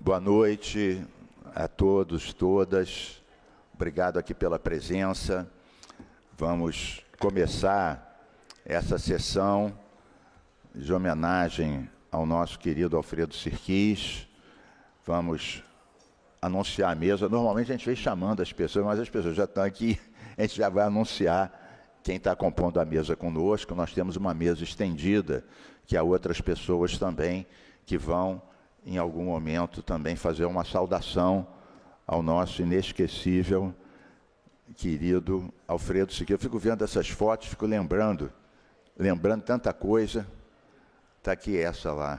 Boa noite a todos, todas. Obrigado aqui pela presença. Vamos começar essa sessão de homenagem ao nosso querido Alfredo Sirquis. Vamos anunciar a mesa. Normalmente a gente vem chamando as pessoas, mas as pessoas já estão aqui. A gente já vai anunciar quem está compondo a mesa conosco. Nós temos uma mesa estendida, que há outras pessoas também que vão, em algum momento, também fazer uma saudação ao nosso inesquecível querido Alfredo Sirquis. Eu fico vendo essas fotos, fico lembrando tanta coisa. Está aqui essa lá,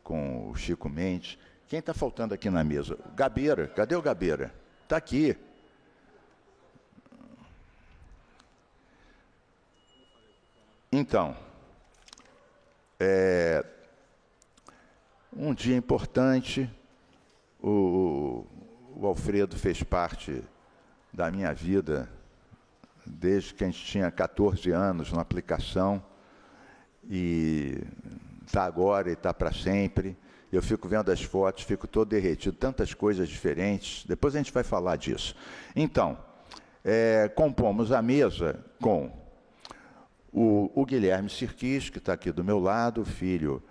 com o Chico Mendes. Quem está faltando aqui na mesa? Gabeira. Cadê o Gabeira? Está aqui. Então, um dia importante. O Alfredo fez parte da minha vida desde que a gente tinha 14 anos na aplicação, e está agora e está para sempre. Eu fico vendo as fotos, fico todo derretido, tantas coisas diferentes. Depois a gente vai falar disso. Então, compomos a mesa com o Guilherme Sirquis, que está aqui do meu lado, filho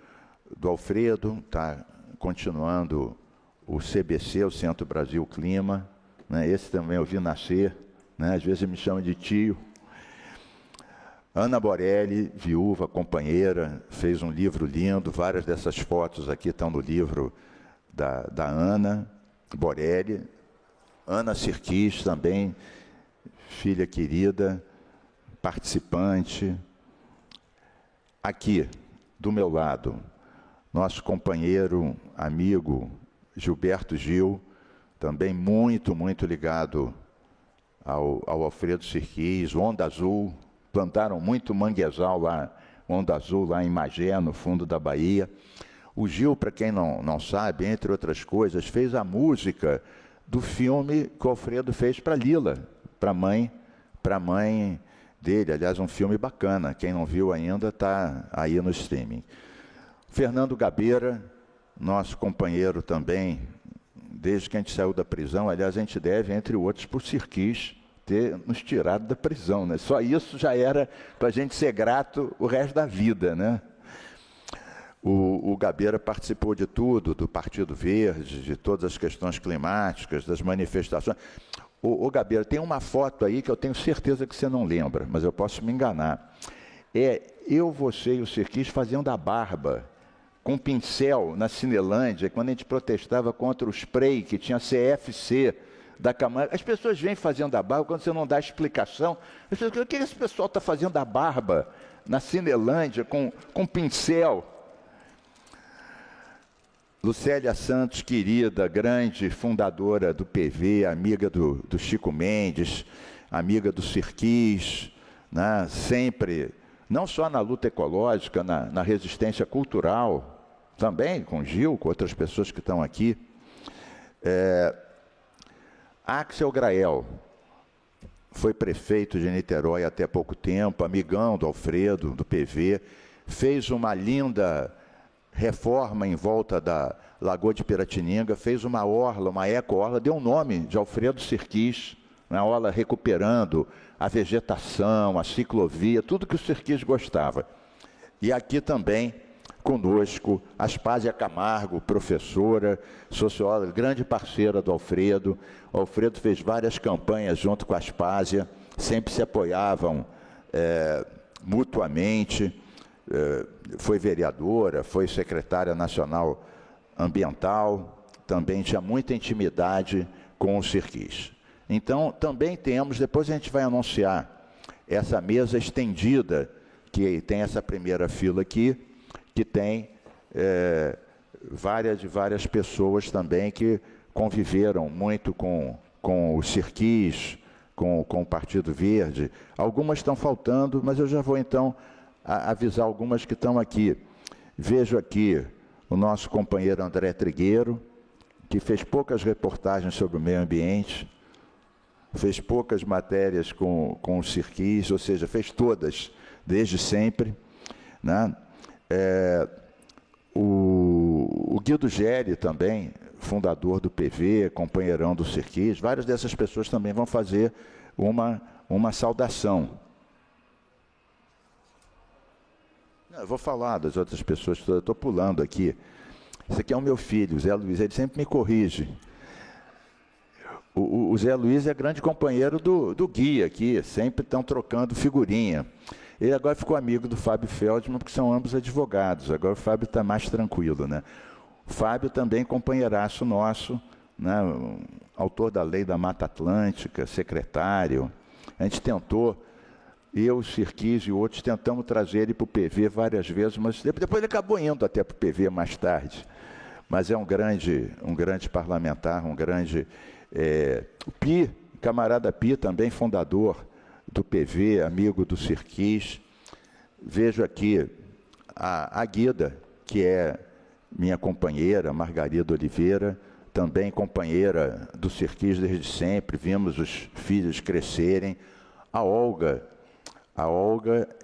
do Alfredo, está continuando o CBC, o Centro Brasil Clima, né? Esse também eu vi nascer, né? Às vezes me chamam de tio. Ana Borelli, viúva, companheira, fez um livro lindo. Várias dessas fotos aqui estão no livro da Ana Borelli. Ana Sirquis também, filha querida, participante. Aqui, do meu lado, nosso companheiro, amigo, Gilberto Gil, também muito, muito ligado ao Alfredo Sirquis. Onda Azul, plantaram muito manguezal lá, Onda Azul, lá em Magé, no fundo da Bahia. O Gil, para quem não sabe, entre outras coisas, fez a música do filme que o Alfredo fez para Lila, para a mãe dele. Aliás, um filme bacana. Quem não viu ainda está aí no streaming. Fernando Gabeira, nosso companheiro também, desde que a gente saiu da prisão. Aliás, a gente deve, entre outros, por Sirquis ter nos tirado da prisão, né? Só isso já era para a gente ser grato o resto da vida, né? O Gabeira participou de tudo, do Partido Verde, de todas as questões climáticas, das manifestações. O Gabeira, tem uma foto aí que eu tenho certeza que você não lembra, mas eu posso me enganar. Eu, você e o Sirquis fazendo a barba com pincel na Cinelândia, quando a gente protestava contra o spray que tinha CFC da Camargo. As pessoas vêm fazendo a barba, quando você não dá explicação, as pessoas dizem: o que esse pessoal está fazendo a barba na Cinelândia com pincel? Lucélia Santos, querida, grande fundadora do PV, amiga do Chico Mendes, amiga do Sirquis, né? Sempre, não só na luta ecológica, na resistência cultural, também com Gil, com outras pessoas que estão aqui. Axel Grael foi prefeito de Niterói até pouco tempo, amigão do Alfredo, do PV, fez uma linda reforma em volta da Lagoa de Piratininga, fez uma orla, uma eco-orla, deu o nome de Alfredo Sirquis, na orla, recuperando a vegetação, a ciclovia, tudo que o Sirquis gostava. E aqui também conosco Aspásia Camargo, professora, socióloga, grande parceira do Alfredo. O Alfredo fez várias campanhas junto com a Aspásia, sempre se apoiavam mutuamente. Foi vereadora, foi secretária nacional ambiental, também tinha muita intimidade com o Sirquis. Então, também temos, depois a gente vai anunciar essa mesa estendida, que tem essa primeira fila aqui, que tem várias pessoas também que conviveram muito com o Sirquis, com o Partido Verde. Algumas estão faltando, mas eu já vou então avisar algumas que estão aqui. Vejo aqui o nosso companheiro André Trigueiro, que fez poucas reportagens sobre o meio ambiente, fez poucas matérias com o Sirquis, ou seja, fez todas, desde sempre, né? O Guido Geri também fundador do PV, companheirão do Sirquis. Várias dessas pessoas também vão fazer uma saudação. Eu vou falar das outras pessoas todas, eu estou pulando aqui. Esse aqui é o meu filho, o Zé Luiz, ele sempre me corrige. O Zé Luiz é grande companheiro do Gui aqui, sempre estão trocando figurinha. Ele agora ficou amigo do Fábio Feldman, porque são ambos advogados. Agora o Fábio está mais tranquilo, né? O Fábio também companheiraço nosso, né? Autor da Lei da Mata Atlântica, secretário. A gente tentou, eu, o Sirquis e outros, tentamos trazer ele para o PV várias vezes, mas depois ele acabou indo até para o PV mais tarde. Mas é um grande parlamentar, um grande... o Pi, camarada Pi, também fundador do PV, amigo do Sirquis. Vejo aqui a Guida, que é minha companheira, Margarida Oliveira, também companheira do Sirquis desde sempre, vimos os filhos crescerem. A Olga,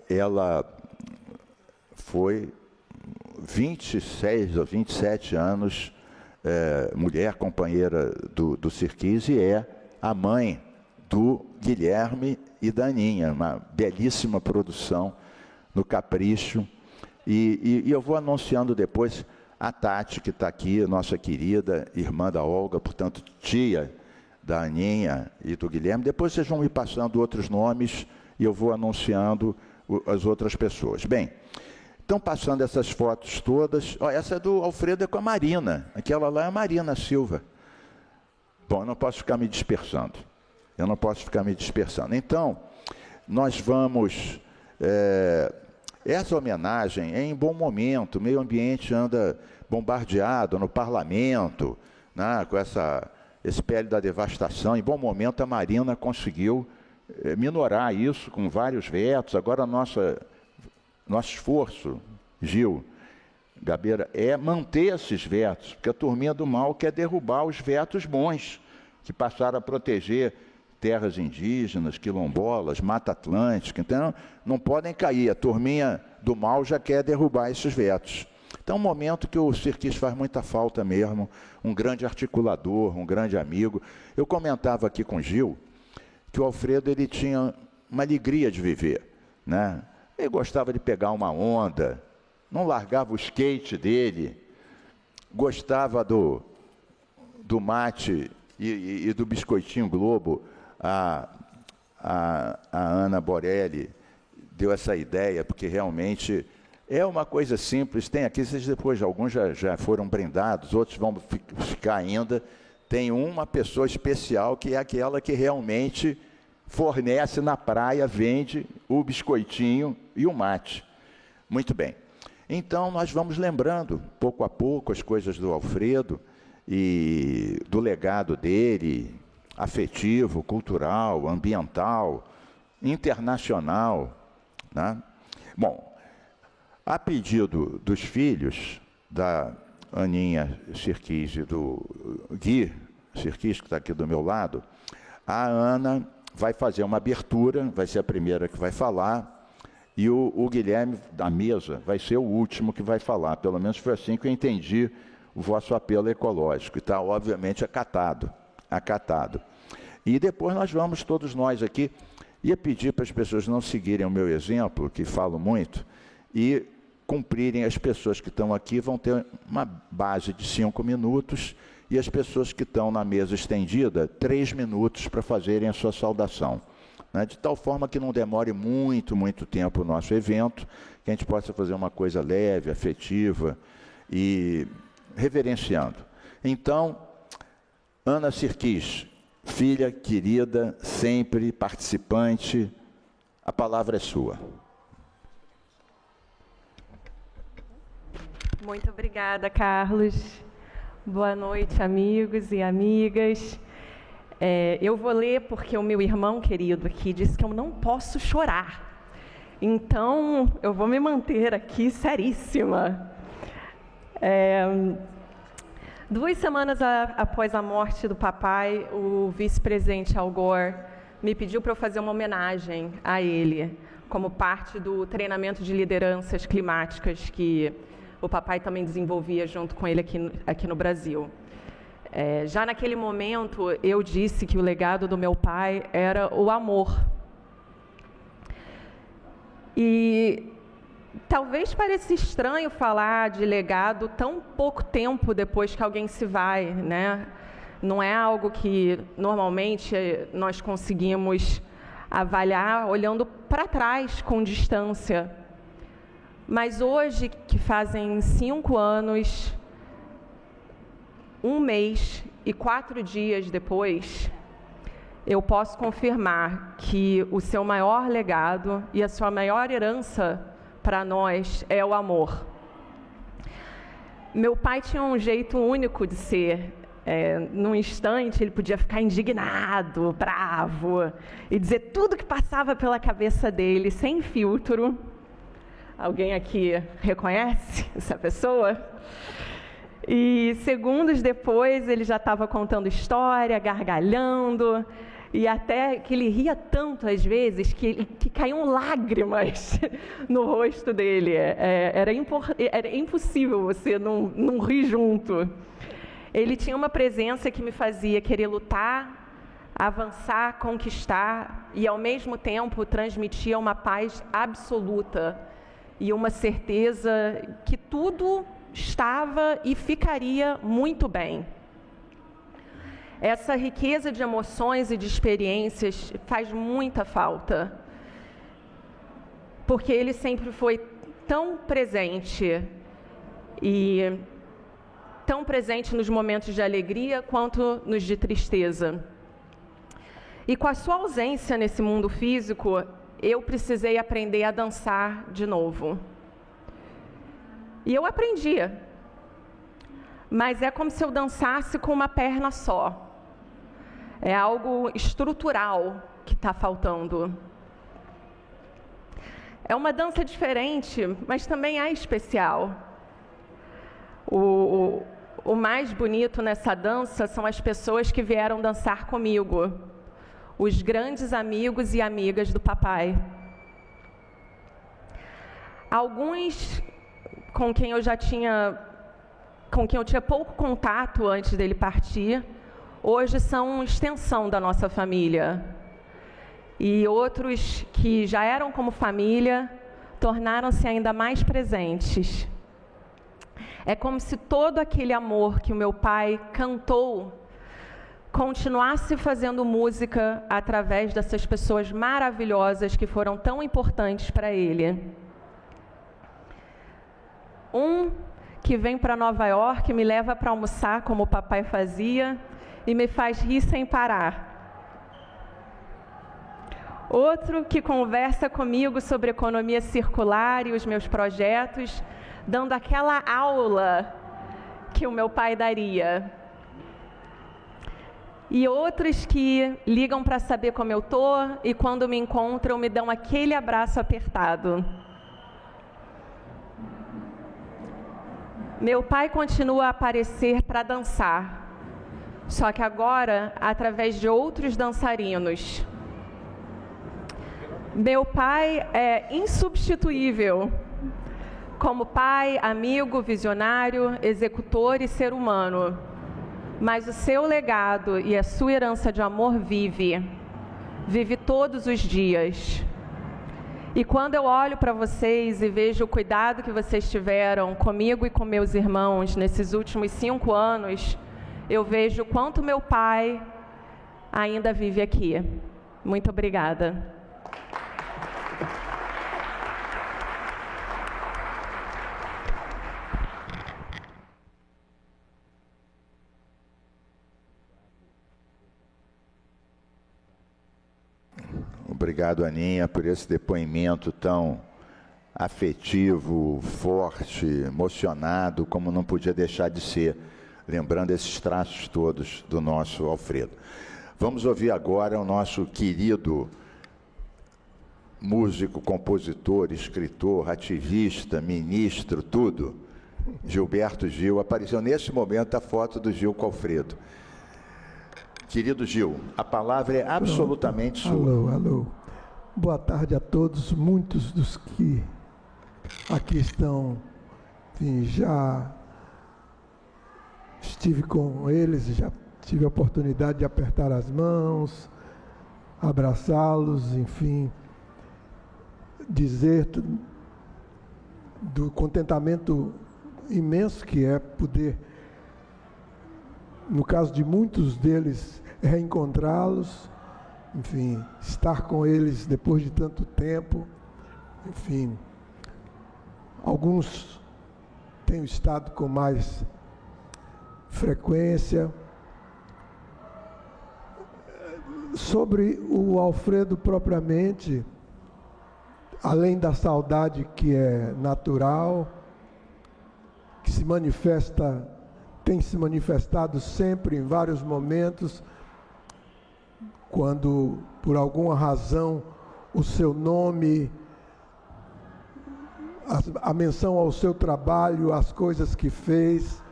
ela foi 26 ou 27 anos mulher companheira do Sirquis e é a mãe do Guilherme e da Aninha, uma belíssima produção no Capricho. E eu vou anunciando depois a Tati, que está aqui, nossa querida irmã da Olga, portanto, tia da Aninha e do Guilherme. Depois vocês vão me passando outros nomes e eu vou anunciando as outras pessoas. Bem, estão passando essas fotos todas. Ó, essa do Alfredo é com a Marina. Aquela lá é a Marina Silva. Bom, eu não posso ficar me dispersando. Então, nós vamos... essa homenagem é em bom momento. O meio ambiente anda bombardeado no parlamento, né, com esse pele da devastação. Em bom momento, a Marina conseguiu minorar isso com vários vetos. Agora, nosso esforço, Gil Gabeira, é manter esses vetos, porque a turminha do mal quer derrubar os vetos bons, que passaram a proteger terras indígenas, quilombolas, Mata Atlântica. Então, não podem cair. A turminha do mal já quer derrubar esses vetos. Então, é um momento que o Sirquis faz muita falta mesmo, um grande articulador, um grande amigo. Eu comentava aqui com o Gil que o Alfredo ele tinha uma alegria de viver, né? Ele gostava de pegar uma onda, não largava o skate dele, gostava do mate e do biscoitinho Globo. A Ana Borelli deu essa ideia, porque realmente é uma coisa simples. Tem aqui, vocês depois, alguns já foram brindados, outros vão ficar ainda. Tem uma pessoa especial que é aquela que realmente fornece na praia, vende o biscoitinho e o mate. Muito bem. Então, nós vamos lembrando, pouco a pouco, as coisas do Alfredo e do legado dele, afetivo, cultural, ambiental, internacional, né? Bom, a pedido dos filhos, da Aninha Sirquis e do Gui Sirquis, que está aqui do meu lado, a Ana vai fazer uma abertura, vai ser a primeira que vai falar, e o Guilherme, da mesa, vai ser o último que vai falar. Pelo menos foi assim que eu entendi o vosso apelo ecológico. E está, obviamente, acatado. E depois nós vamos, todos nós aqui, ia pedir para as pessoas não seguirem o meu exemplo, que falo muito, e cumprirem. As pessoas que estão aqui vão ter uma base de 5 minutos, e as pessoas que estão na mesa estendida, 3 minutos para fazerem a sua saudação, né? De tal forma que não demore muito tempo o nosso evento, que a gente possa fazer uma coisa leve, afetiva e reverenciando. Então, Ana Sirquis, filha querida, sempre participante, a palavra é sua. Muito obrigada, Carlos. Boa noite, amigos e amigas. Eu vou ler porque o meu irmão querido aqui disse que eu não posso chorar. Então, eu vou me manter aqui seríssima. 2 semanas após a morte do papai, o vice-presidente Al Gore me pediu para eu fazer uma homenagem a ele, como parte do treinamento de lideranças climáticas que o papai também desenvolvia junto com ele aqui no Brasil. Já naquele momento, eu disse que o legado do meu pai era o amor. E talvez pareça estranho falar de legado tão pouco tempo depois que alguém se vai, né? Não é algo que normalmente nós conseguimos avaliar olhando para trás com distância. Mas hoje, que fazem 5 anos, 1 mês e 4 dias depois, eu posso confirmar que o seu maior legado e a sua maior herança para nós é o amor. Meu pai tinha um jeito único de ser. Num instante, ele podia ficar indignado, bravo, e dizer tudo que passava pela cabeça dele, sem filtro. Alguém aqui reconhece essa pessoa? E segundos depois, ele já estava contando história, gargalhando, e até que ele ria tanto às vezes que caíam lágrimas no rosto dele. Era impossível você não rir junto. Ele tinha uma presença que me fazia querer lutar, avançar, conquistar e, ao mesmo tempo, transmitia uma paz absoluta e uma certeza que tudo estava e ficaria muito bem. Essa riqueza de emoções e de experiências faz muita falta, porque ele sempre foi tão presente e tão presente nos momentos de alegria quanto nos de tristeza. E com a sua ausência nesse mundo físico, eu precisei aprender a dançar de novo. E eu aprendia, mas é como se eu dançasse com uma perna só. É algo estrutural que está faltando. É uma dança diferente, mas também é especial. O mais bonito nessa dança são as pessoas que vieram dançar comigo, os grandes amigos e amigas do papai. Alguns com quem eu tinha pouco contato antes dele partir, hoje são extensão da nossa família. E outros que já eram como família, tornaram-se ainda mais presentes. É como se todo aquele amor que o meu pai cantou continuasse fazendo música através dessas pessoas maravilhosas que foram tão importantes para ele. Um que vem para Nova York, me leva para almoçar como o papai fazia e me faz rir sem parar. Outro que conversa comigo sobre economia circular e os meus projetos, dando aquela aula que o meu pai daria. E outros que ligam para saber como eu estou e quando me encontram me dão aquele abraço apertado. Meu pai continua a aparecer para dançar, só que agora através de outros dançarinos. Meu pai é insubstituível como pai, amigo, visionário, executor e ser humano. Mas o seu legado e a sua herança de amor vive todos os dias. E quando eu olho para vocês e vejo o cuidado que vocês tiveram comigo e com meus irmãos nesses últimos 5 anos, eu vejo o quanto meu pai ainda vive aqui. Muito obrigada. Obrigado, Aninha, por esse depoimento tão afetivo, forte, emocionado, como não podia deixar de ser, lembrando esses traços todos do nosso Alfredo. Vamos ouvir agora o nosso querido músico, compositor, escritor, ativista, ministro, tudo, Gilberto Gil. Apareceu nesse momento a foto do Gil com Alfredo. Querido Gil, a palavra é absolutamente sua. Alô. Boa tarde a todos. Muitos dos que aqui estão, enfim, já estive com eles, já tive a oportunidade de apertar as mãos, abraçá-los, enfim, dizer do contentamento imenso que é poder, no caso de muitos deles, reencontrá-los, enfim, estar com eles depois de tanto tempo, enfim. Alguns tenho estado com mais frequência. Sobre o Alfredo propriamente, além da saudade que é natural, que se manifesta, tem se manifestado sempre em vários momentos, quando por alguma razão o seu nome, a menção ao seu trabalho, as coisas que fez,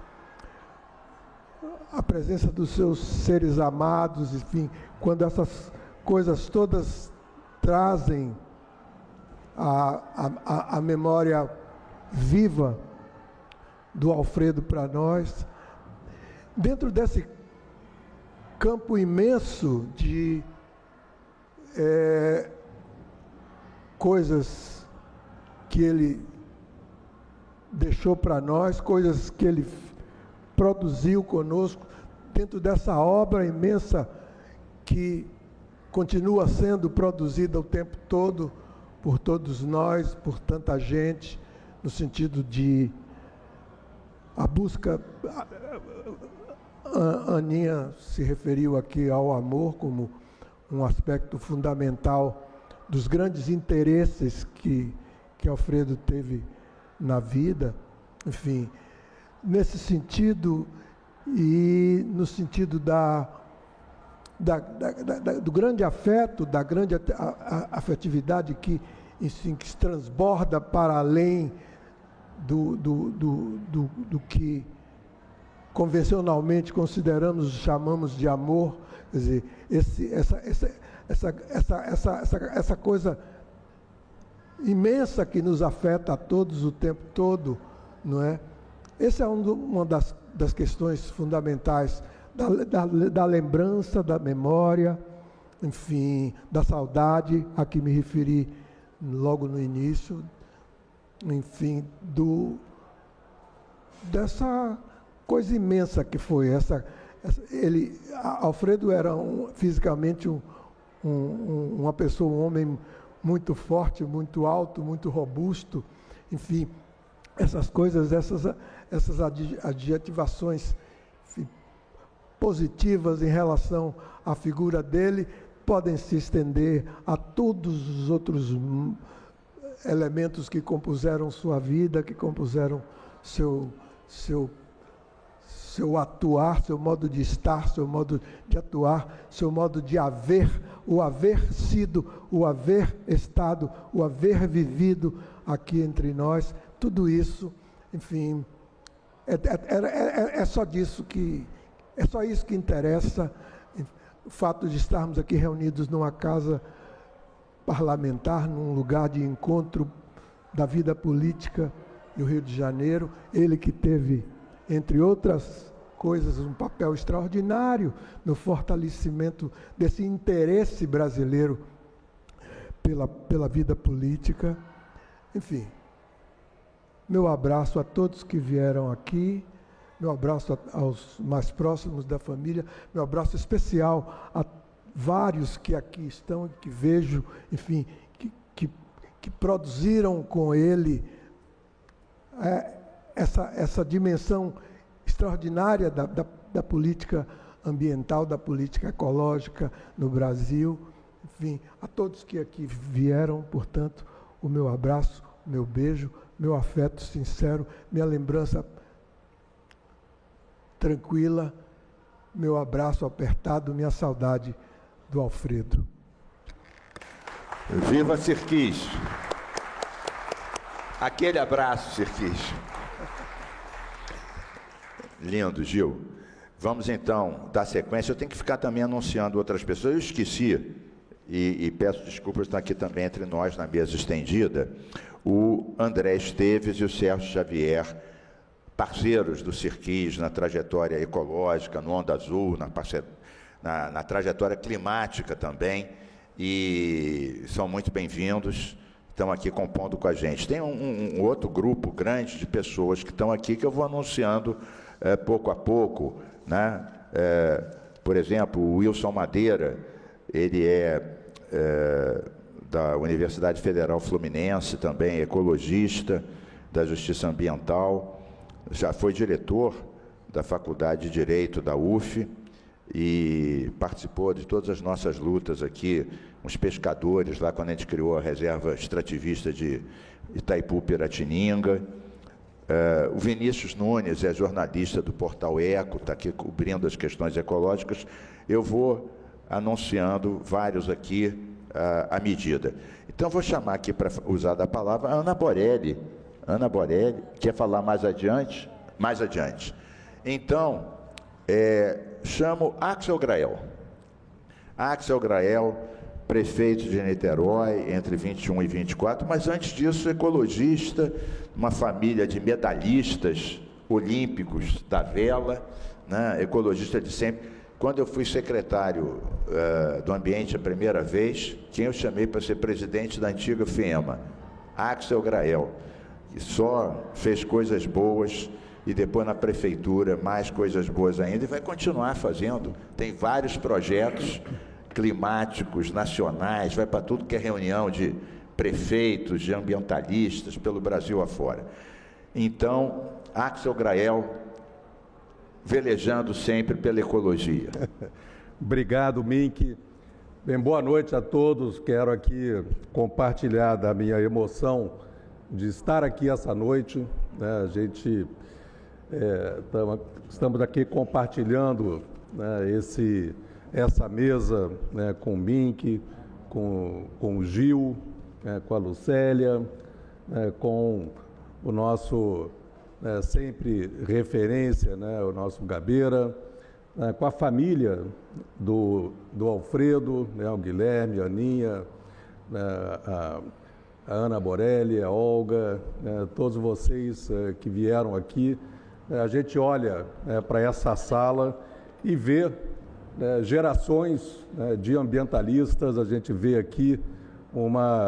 a presença dos seus seres amados, enfim, quando essas coisas todas trazem a memória viva do Alfredo para nós, dentro desse campo imenso de coisas que ele deixou para nós, coisas que ele produziu conosco, dentro dessa obra imensa que continua sendo produzida o tempo todo por todos nós, por tanta gente, no sentido de a busca. A Aninha se referiu aqui ao amor como um aspecto fundamental dos grandes interesses que Alfredo teve na vida, enfim, nesse sentido e no sentido do grande afeto, da grande afetividade que se transborda para além do que convencionalmente chamamos de amor, quer dizer, essa coisa imensa que nos afeta a todos o tempo todo, não é? Essa é uma das questões fundamentais da lembrança, da memória, enfim, da saudade a que me referi logo no início, enfim, dessa coisa imensa que foi Alfredo era fisicamente uma pessoa, um homem muito forte, muito alto, muito robusto, enfim, essas coisas, essas adjetivações, enfim, positivas em relação à figura dele, podem se estender a todos os outros elementos que compuseram sua vida, que compuseram seu atuar, seu modo de estar, seu modo de atuar, seu modo de o haver sido, o haver estado, o haver vivido aqui entre nós, tudo isso, enfim, é só isso que interessa, o fato de estarmos aqui reunidos numa casa parlamentar, num lugar de encontro da vida política no Rio de Janeiro, ele que teve, entre outras coisas, um papel extraordinário no fortalecimento desse interesse brasileiro pela vida política. Enfim, meu abraço a todos que vieram aqui, meu abraço aos mais próximos da família, meu abraço especial a vários que aqui estão, que vejo, enfim, que produziram com ele essa dimensão extraordinária da política ambiental, da política ecológica no Brasil. Enfim, a todos que aqui vieram, portanto, o meu abraço, o meu beijo, meu afeto sincero, minha lembrança tranquila, meu abraço apertado, minha saudade do Alfredo. Viva Sirquis! Aquele abraço, Sirquis. Lindo, Gil. Vamos então dar sequência. Eu tenho que ficar também anunciando outras pessoas. Eu esqueci, e peço desculpas, estão aqui também entre nós na mesa estendida, o André Esteves e o Sérgio Xavier, parceiros do Sirquis na trajetória ecológica, no Onda Azul, na trajetória climática também, e são muito bem-vindos, estão aqui compondo com a gente. Tem um outro grupo grande de pessoas que estão aqui que eu vou anunciando pouco a pouco, né? Por exemplo, o Wilson Madeira, ele da Universidade Federal Fluminense também, ecologista da Justiça Ambiental, já foi diretor da Faculdade de Direito da UF e participou de todas as nossas lutas aqui, os pescadores, lá quando a gente criou a reserva extrativista de Itaipu-Piratininga. O Vinícius Nunes é jornalista do Portal Eco, está aqui cobrindo as questões ecológicas. Eu vou anunciando vários aqui à medida. Então, vou chamar aqui para usar da palavra a Ana Borelli. Ana Borelli, quer falar mais adiante? Mais adiante. Então, chamo Axel Grael. Axel Grael, prefeito de Niterói, entre 21 e 24, mas antes disso, ecologista, uma família de medalhistas olímpicos da vela, né? Ecologista de sempre. Quando eu fui secretário do Ambiente a primeira vez, quem eu chamei para ser presidente da antiga FEMA? Axel Grael, que só fez coisas boas, e depois na prefeitura mais coisas boas ainda, e vai continuar fazendo. Tem vários projetos climáticos nacionais, vai para tudo que é reunião de prefeitos, de ambientalistas, pelo Brasil afora. Então, Axel Grael, velejando sempre pela ecologia. Obrigado, Mink. Bem, boa noite a todos. Quero aqui compartilhar da minha emoção de estar aqui essa noite, né? A gente estamos aqui compartilhando, né, essa mesa, né, com o Mink, com o Gil, com a Lucélia, com o nosso sempre referência, né, o nosso Gabeira, com a família do Alfredo, né, o Guilherme, a Aninha, a Ana Borelli, a Olga, todos vocês que vieram aqui. A gente olha para essa sala e vê gerações de ambientalistas. A gente vê aqui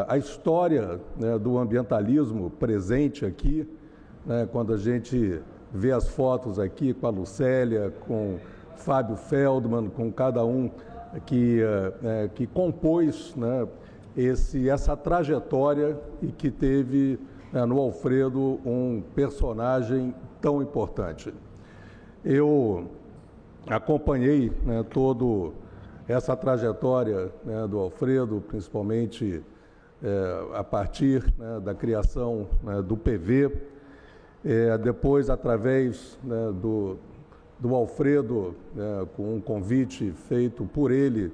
a história, né, do ambientalismo presente aqui, né, quando a gente vê as fotos aqui com a Lucélia, com Fábio Feldman, com cada um que compôs, né, essa trajetória e que teve, né, no Alfredo um personagem tão importante. Eu acompanhei, né, toda essa trajetória, né, do Alfredo, principalmente a partir, né, da criação, né, do PV, depois através, né, do Alfredo, né, com um convite feito por ele,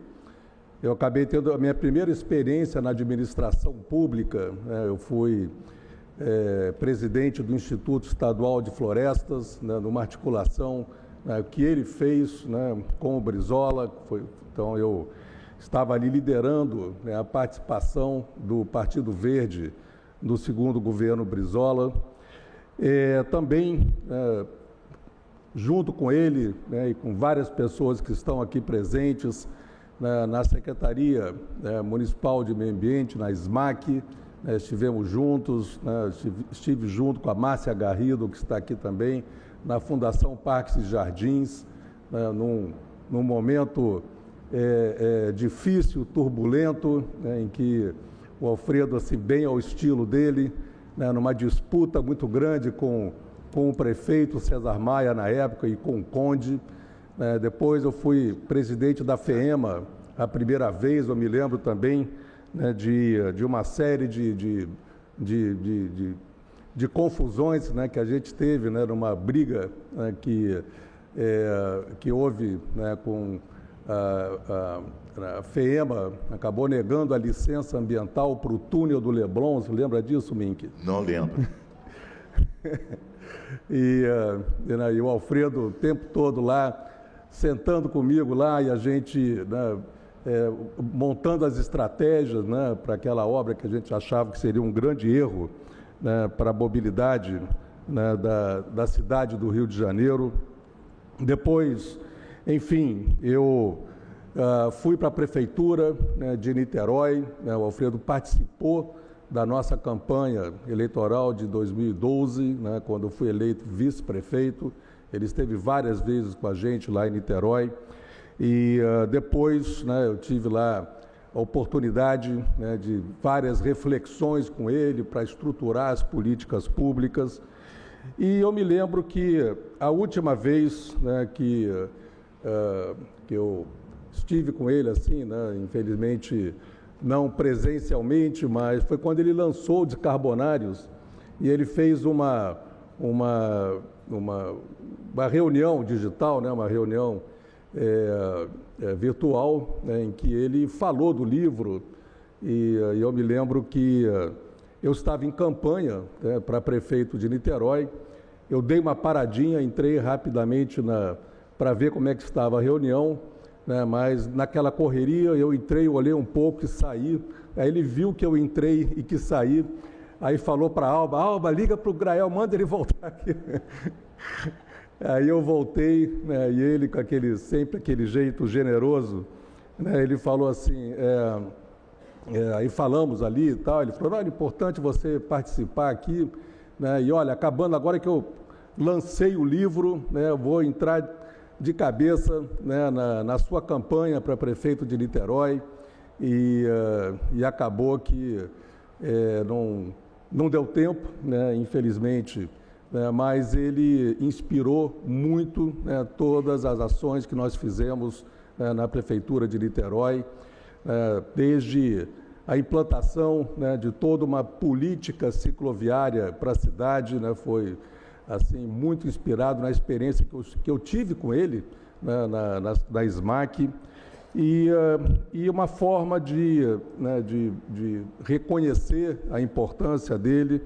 eu acabei tendo a minha primeira experiência na administração pública, né? Eu fui presidente do Instituto Estadual de Florestas, né, numa articulação, né, que ele fez, né, com o Brizola. Então, eu estava ali liderando, né, a participação do Partido Verde no segundo governo Brizola. Também, junto com ele, né, e com várias pessoas que estão aqui presentes, né, na Secretaria Municipal de Meio Ambiente, na SMAC, estivemos juntos, né, estive junto com a Márcia Garrido, que está aqui também, na Fundação Parques e Jardins, né, num momento difícil, turbulento, né, em que o Alfredo, assim, bem ao estilo dele, né, numa disputa muito grande com o prefeito César Maia na época e com o Conde. Depois eu fui presidente da FEMA a primeira vez, eu me lembro também, né, de uma série de confusões, né, que a gente teve, né, numa briga, né, que houve, né, com a FEMA, acabou negando a licença ambiental para o túnel do Leblon. Você lembra disso, Mink? Não lembro. E o Alfredo o tempo todo lá, sentando comigo lá, e a gente, né, montando as estratégias, né, para aquela obra que a gente achava que seria um grande erro, né, para a mobilidade, né, da cidade do Rio de Janeiro. Depois, enfim, eu fui para a Prefeitura, né, de Niterói, né, o Alfredo participou da nossa campanha eleitoral de 2012, né, quando eu fui eleito vice-prefeito. Ele esteve várias vezes com a gente lá em Niterói. E depois, né, eu tive lá a oportunidade, né, de várias reflexões com ele para estruturar as políticas públicas. E eu me lembro que a última vez, né, que eu estive com ele, assim, né, infelizmente não presencialmente, mas foi quando ele lançou o Descarbonários e ele fez uma reunião digital, né, uma reunião virtual, né, em que ele falou do livro. E eu me lembro que eu estava em campanha, né, para prefeito de Niterói. Eu dei uma paradinha, entrei rapidamente para ver como é que estava a reunião, né, mas naquela correria eu entrei, olhei um pouco e saí. Aí ele viu que eu entrei e que saí, aí falou para a Alba, liga para o Grael, manda ele voltar aqui. Aí eu voltei, né, e ele com sempre aquele jeito generoso, né, ele falou assim, aí falamos ali e tal, ele falou, não, é importante você participar aqui, né, e olha, acabando agora que eu lancei o livro, né, eu vou entrar de cabeça, né, na sua campanha para prefeito de Niterói, e acabou que não deu tempo, né, infelizmente, né, mas ele inspirou muito, né, todas as ações que nós fizemos, né, na prefeitura de Niterói, desde a implantação, né, de toda uma política cicloviária para a cidade, né, foi assim, muito inspirado na experiência que eu tive com ele, né, na SMAC, e uma forma de reconhecer a importância dele.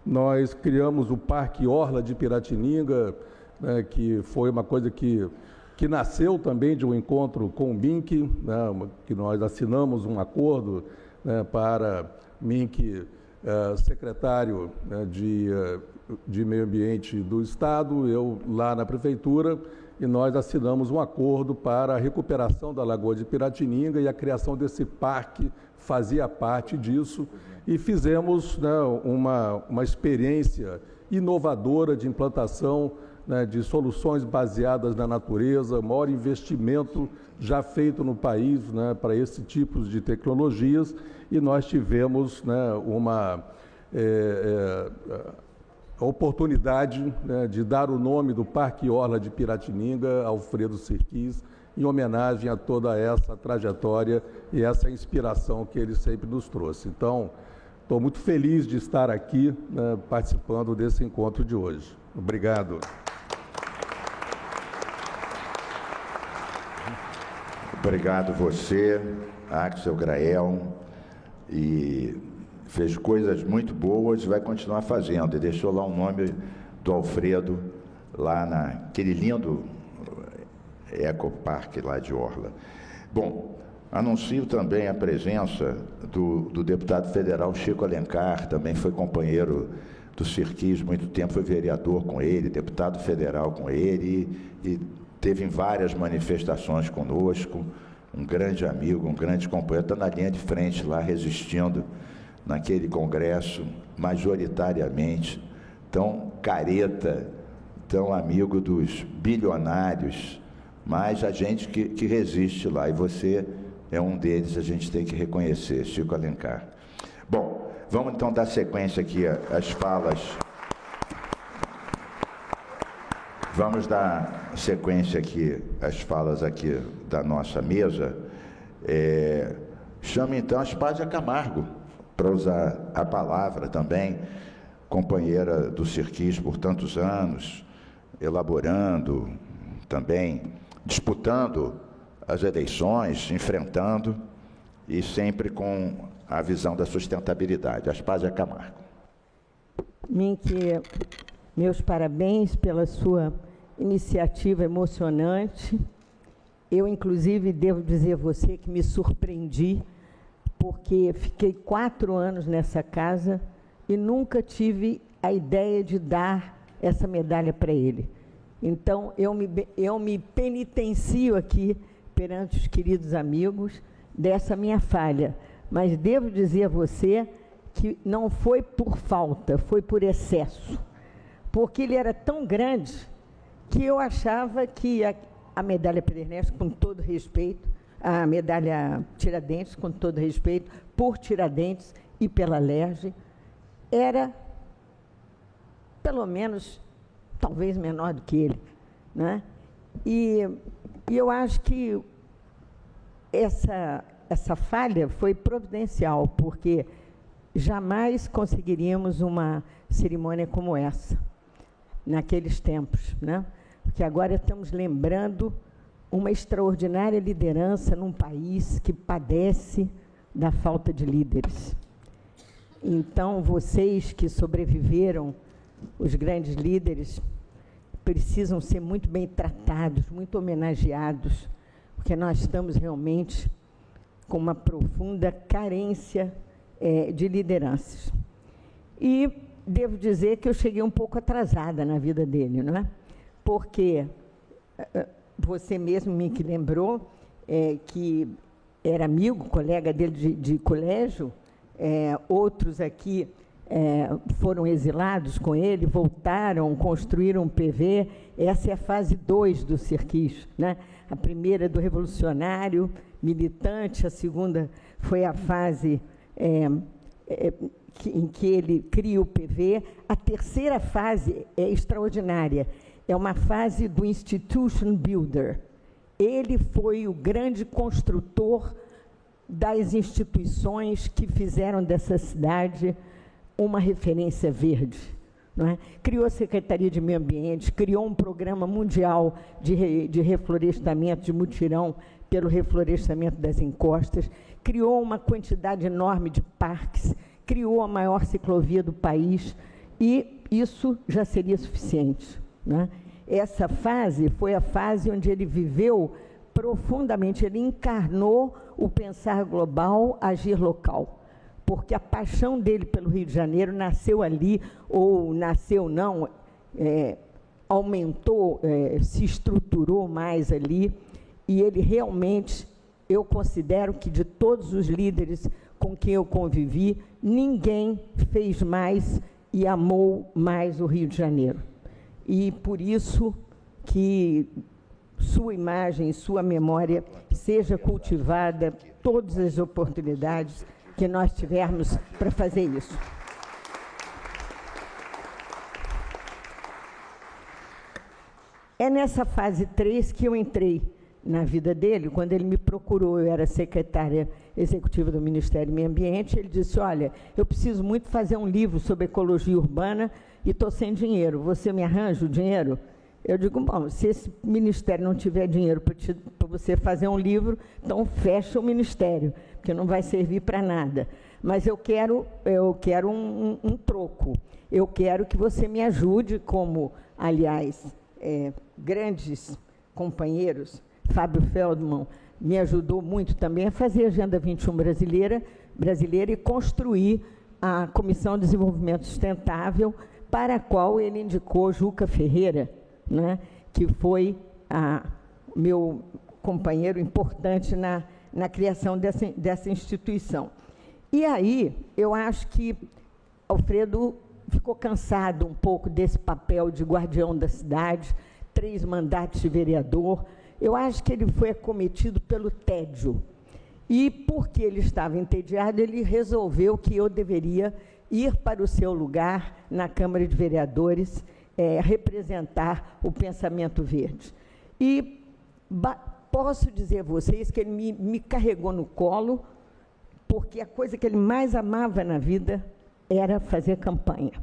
Nós criamos o Parque Orla de Piratininga, né, que foi uma coisa que nasceu também de um encontro com o MINC, né, que nós assinamos um acordo, né, para MINC, secretário, né, de Meio Ambiente do Estado, eu lá na Prefeitura, e nós assinamos um acordo para a recuperação da Lagoa de Piratininga, e a criação desse parque fazia parte disso, e fizemos, né, uma experiência inovadora de implantação, né, de soluções baseadas na natureza, maior investimento já feito no país, né, para esse tipo de tecnologias, e nós tivemos, né, a oportunidade, né, de dar o nome do Parque Orla de Piratininga, Alfredo Sirquis, em homenagem a toda essa trajetória e essa inspiração que ele sempre nos trouxe. Então, estou muito feliz de estar aqui, né, participando desse encontro de hoje. Obrigado. Obrigado você, Axel Grael, e fez coisas muito boas e vai continuar fazendo. E deixou lá o nome do Alfredo, lá naquele lindo ecoparque lá de Orla. Bom, anuncio também a presença do deputado federal Chico Alencar, também foi companheiro do Sirquis muito tempo, foi vereador com ele, deputado federal com ele, e teve em várias manifestações conosco, um grande amigo, um grande companheiro, está na linha de frente lá, resistindo naquele congresso, majoritariamente, tão careta, tão amigo dos bilionários, mas a gente que resiste lá, e você é um deles, a gente tem que reconhecer, Chico Alencar. Bom, vamos então dar sequência aqui às falas. Vamos dar sequência aqui às falas aqui da nossa mesa. Chamo então a Aspásia Camargo, para usar a palavra também, companheira do Sirquis por tantos anos, elaborando também, disputando as eleições, enfrentando, e sempre com a visão da sustentabilidade. Aspásia Camargo. MINC, meus parabéns pela sua iniciativa emocionante. Eu, inclusive, devo dizer a você que me surpreendi, porque fiquei 4 anos nessa casa e nunca tive a ideia de dar essa medalha para ele. Então, eu me penitencio aqui perante os queridos amigos dessa minha falha, mas devo dizer a você que não foi por falta, foi por excesso, porque ele era tão grande que eu achava que a medalha Pedro Ernesto, com todo respeito, a medalha Tiradentes, com todo respeito, por Tiradentes e pela LERJ, era, pelo menos, talvez menor do que ele, né? E eu acho que essa falha foi providencial, porque jamais conseguiríamos uma cerimônia como essa, naqueles tempos, né? Porque agora estamos lembrando uma extraordinária liderança num país que padece da falta de líderes. Então, vocês que sobreviveram, os grandes líderes, precisam ser muito bem tratados, muito homenageados, porque nós estamos realmente com uma profunda carência de lideranças. E devo dizer que eu cheguei um pouco atrasada na vida dele, não é? Porque você mesmo me que lembrou que era amigo, colega dele de colégio, outros aqui foram exilados com ele, voltaram, construíram um PV. Essa é a fase 2 do Sirquis, né? A primeira do revolucionário, militante, a segunda foi a fase em que ele cria o PV. A terceira fase é extraordinária, é uma fase do Institution Builder. Ele foi o grande construtor das instituições que fizeram dessa cidade uma referência verde, não é? Criou a Secretaria de Meio Ambiente, criou um programa mundial de reflorestamento, de mutirão pelo reflorestamento das encostas, criou uma quantidade enorme de parques, criou a maior ciclovia do país, e isso já seria suficiente, né? Essa fase foi a fase onde ele viveu profundamente, ele encarnou o pensar global, agir local, porque a paixão dele pelo Rio de Janeiro nasceu ali, ou nasceu não, aumentou, se estruturou mais ali, e ele realmente, eu considero que de todos os líderes com quem eu convivi, ninguém fez mais e amou mais o Rio de Janeiro. E por isso que sua imagem, sua memória seja cultivada, todas as oportunidades que nós tivermos para fazer isso. É nessa fase 3 que eu entrei na vida dele. Quando ele me procurou, eu era secretária executiva do Ministério do Meio Ambiente, ele disse: olha, eu preciso muito fazer um livro sobre ecologia urbana e estou sem dinheiro, você me arranja o dinheiro? Eu digo: bom, se esse ministério não tiver dinheiro para você fazer um livro, então fecha o ministério, porque não vai servir para nada. Mas eu quero um troco. Eu quero que você me ajude, como, aliás, grandes companheiros, Fábio Feldman me ajudou muito também a fazer a Agenda 21 brasileira e construir a Comissão de Desenvolvimento Sustentável, para a qual ele indicou Juca Ferreira, né, que foi meu companheiro importante na criação dessa instituição. E aí, eu acho que Alfredo ficou cansado um pouco desse papel de guardião da cidade, 3 mandatos de vereador. Eu acho que ele foi acometido pelo tédio. E, porque ele estava entediado, ele resolveu que eu deveria ir para o seu lugar na Câmara de Vereadores, representar o pensamento verde. E posso dizer a vocês que ele me carregou no colo, porque a coisa que ele mais amava na vida era fazer campanha,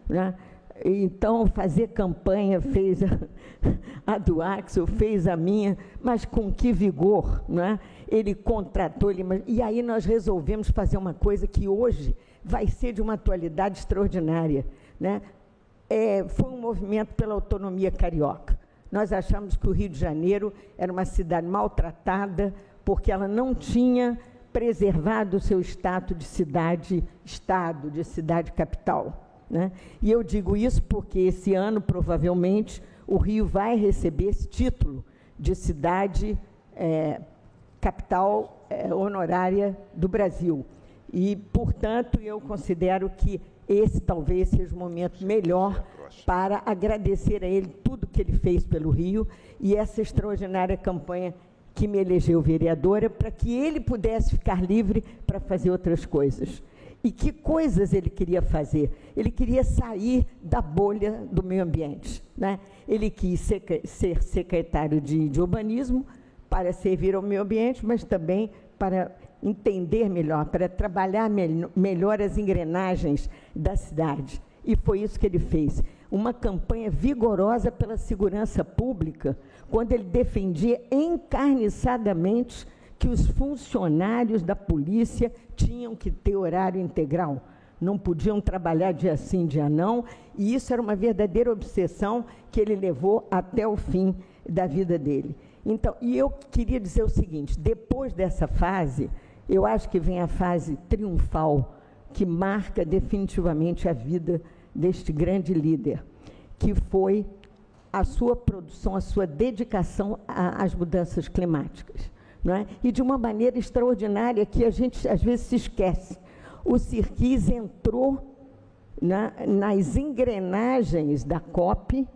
né? Então, fazer campanha, fez a do Axel, fez a minha, mas com que vigor, né? Ele contratou, e aí nós resolvemos fazer uma coisa que hoje vai ser de uma atualidade extraordinária, né? Foi um movimento pela autonomia carioca. Nós achamos que o Rio de Janeiro era uma cidade maltratada, porque ela não tinha preservado o seu status de cidade-estado, de cidade-capital. né? E eu digo isso porque esse ano, provavelmente, o Rio vai receber esse título de cidade capital honorária do Brasil. E, portanto, eu considero que esse talvez seja o momento melhor para agradecer a ele tudo que ele fez pelo Rio e essa extraordinária campanha que me elegeu vereadora, para que ele pudesse ficar livre para fazer outras coisas. E que coisas ele queria fazer? Ele queria sair da bolha do meio ambiente, né? Ele quis ser secretário de urbanismo para servir ao meio ambiente, mas também para entender melhor, para trabalhar melhor as engrenagens da cidade. E foi isso que ele fez. Uma campanha vigorosa pela segurança pública, quando ele defendia encarniçadamente que os funcionários da polícia tinham que ter horário integral, não podiam trabalhar dia sim, dia não, e isso era uma verdadeira obsessão que ele levou até o fim da vida dele. Então, e eu queria dizer o seguinte, depois dessa fase, eu acho que vem a fase triunfal, que marca definitivamente a vida deste grande líder, que foi a sua produção, a sua dedicação às mudanças climáticas, não é? E de uma maneira extraordinária que a gente, às vezes, se esquece. O Sirquis entrou nas engrenagens da COP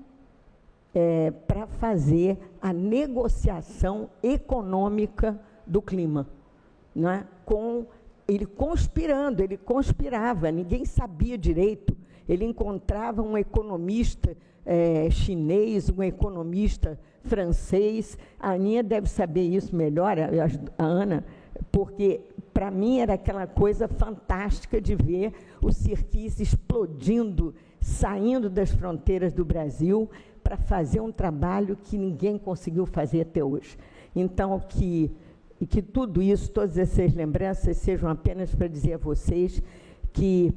para fazer a negociação econômica do clima, não é? Ele conspirava, ninguém sabia direito. Ele encontrava um economista chinês, um economista francês. A Aninha deve saber isso melhor, a Ana, porque, para mim, era aquela coisa fantástica de ver o Sirquis explodindo, saindo das fronteiras do Brasil, para fazer um trabalho que ninguém conseguiu fazer até hoje. Então, que tudo isso, todas essas lembranças, sejam apenas para dizer a vocês que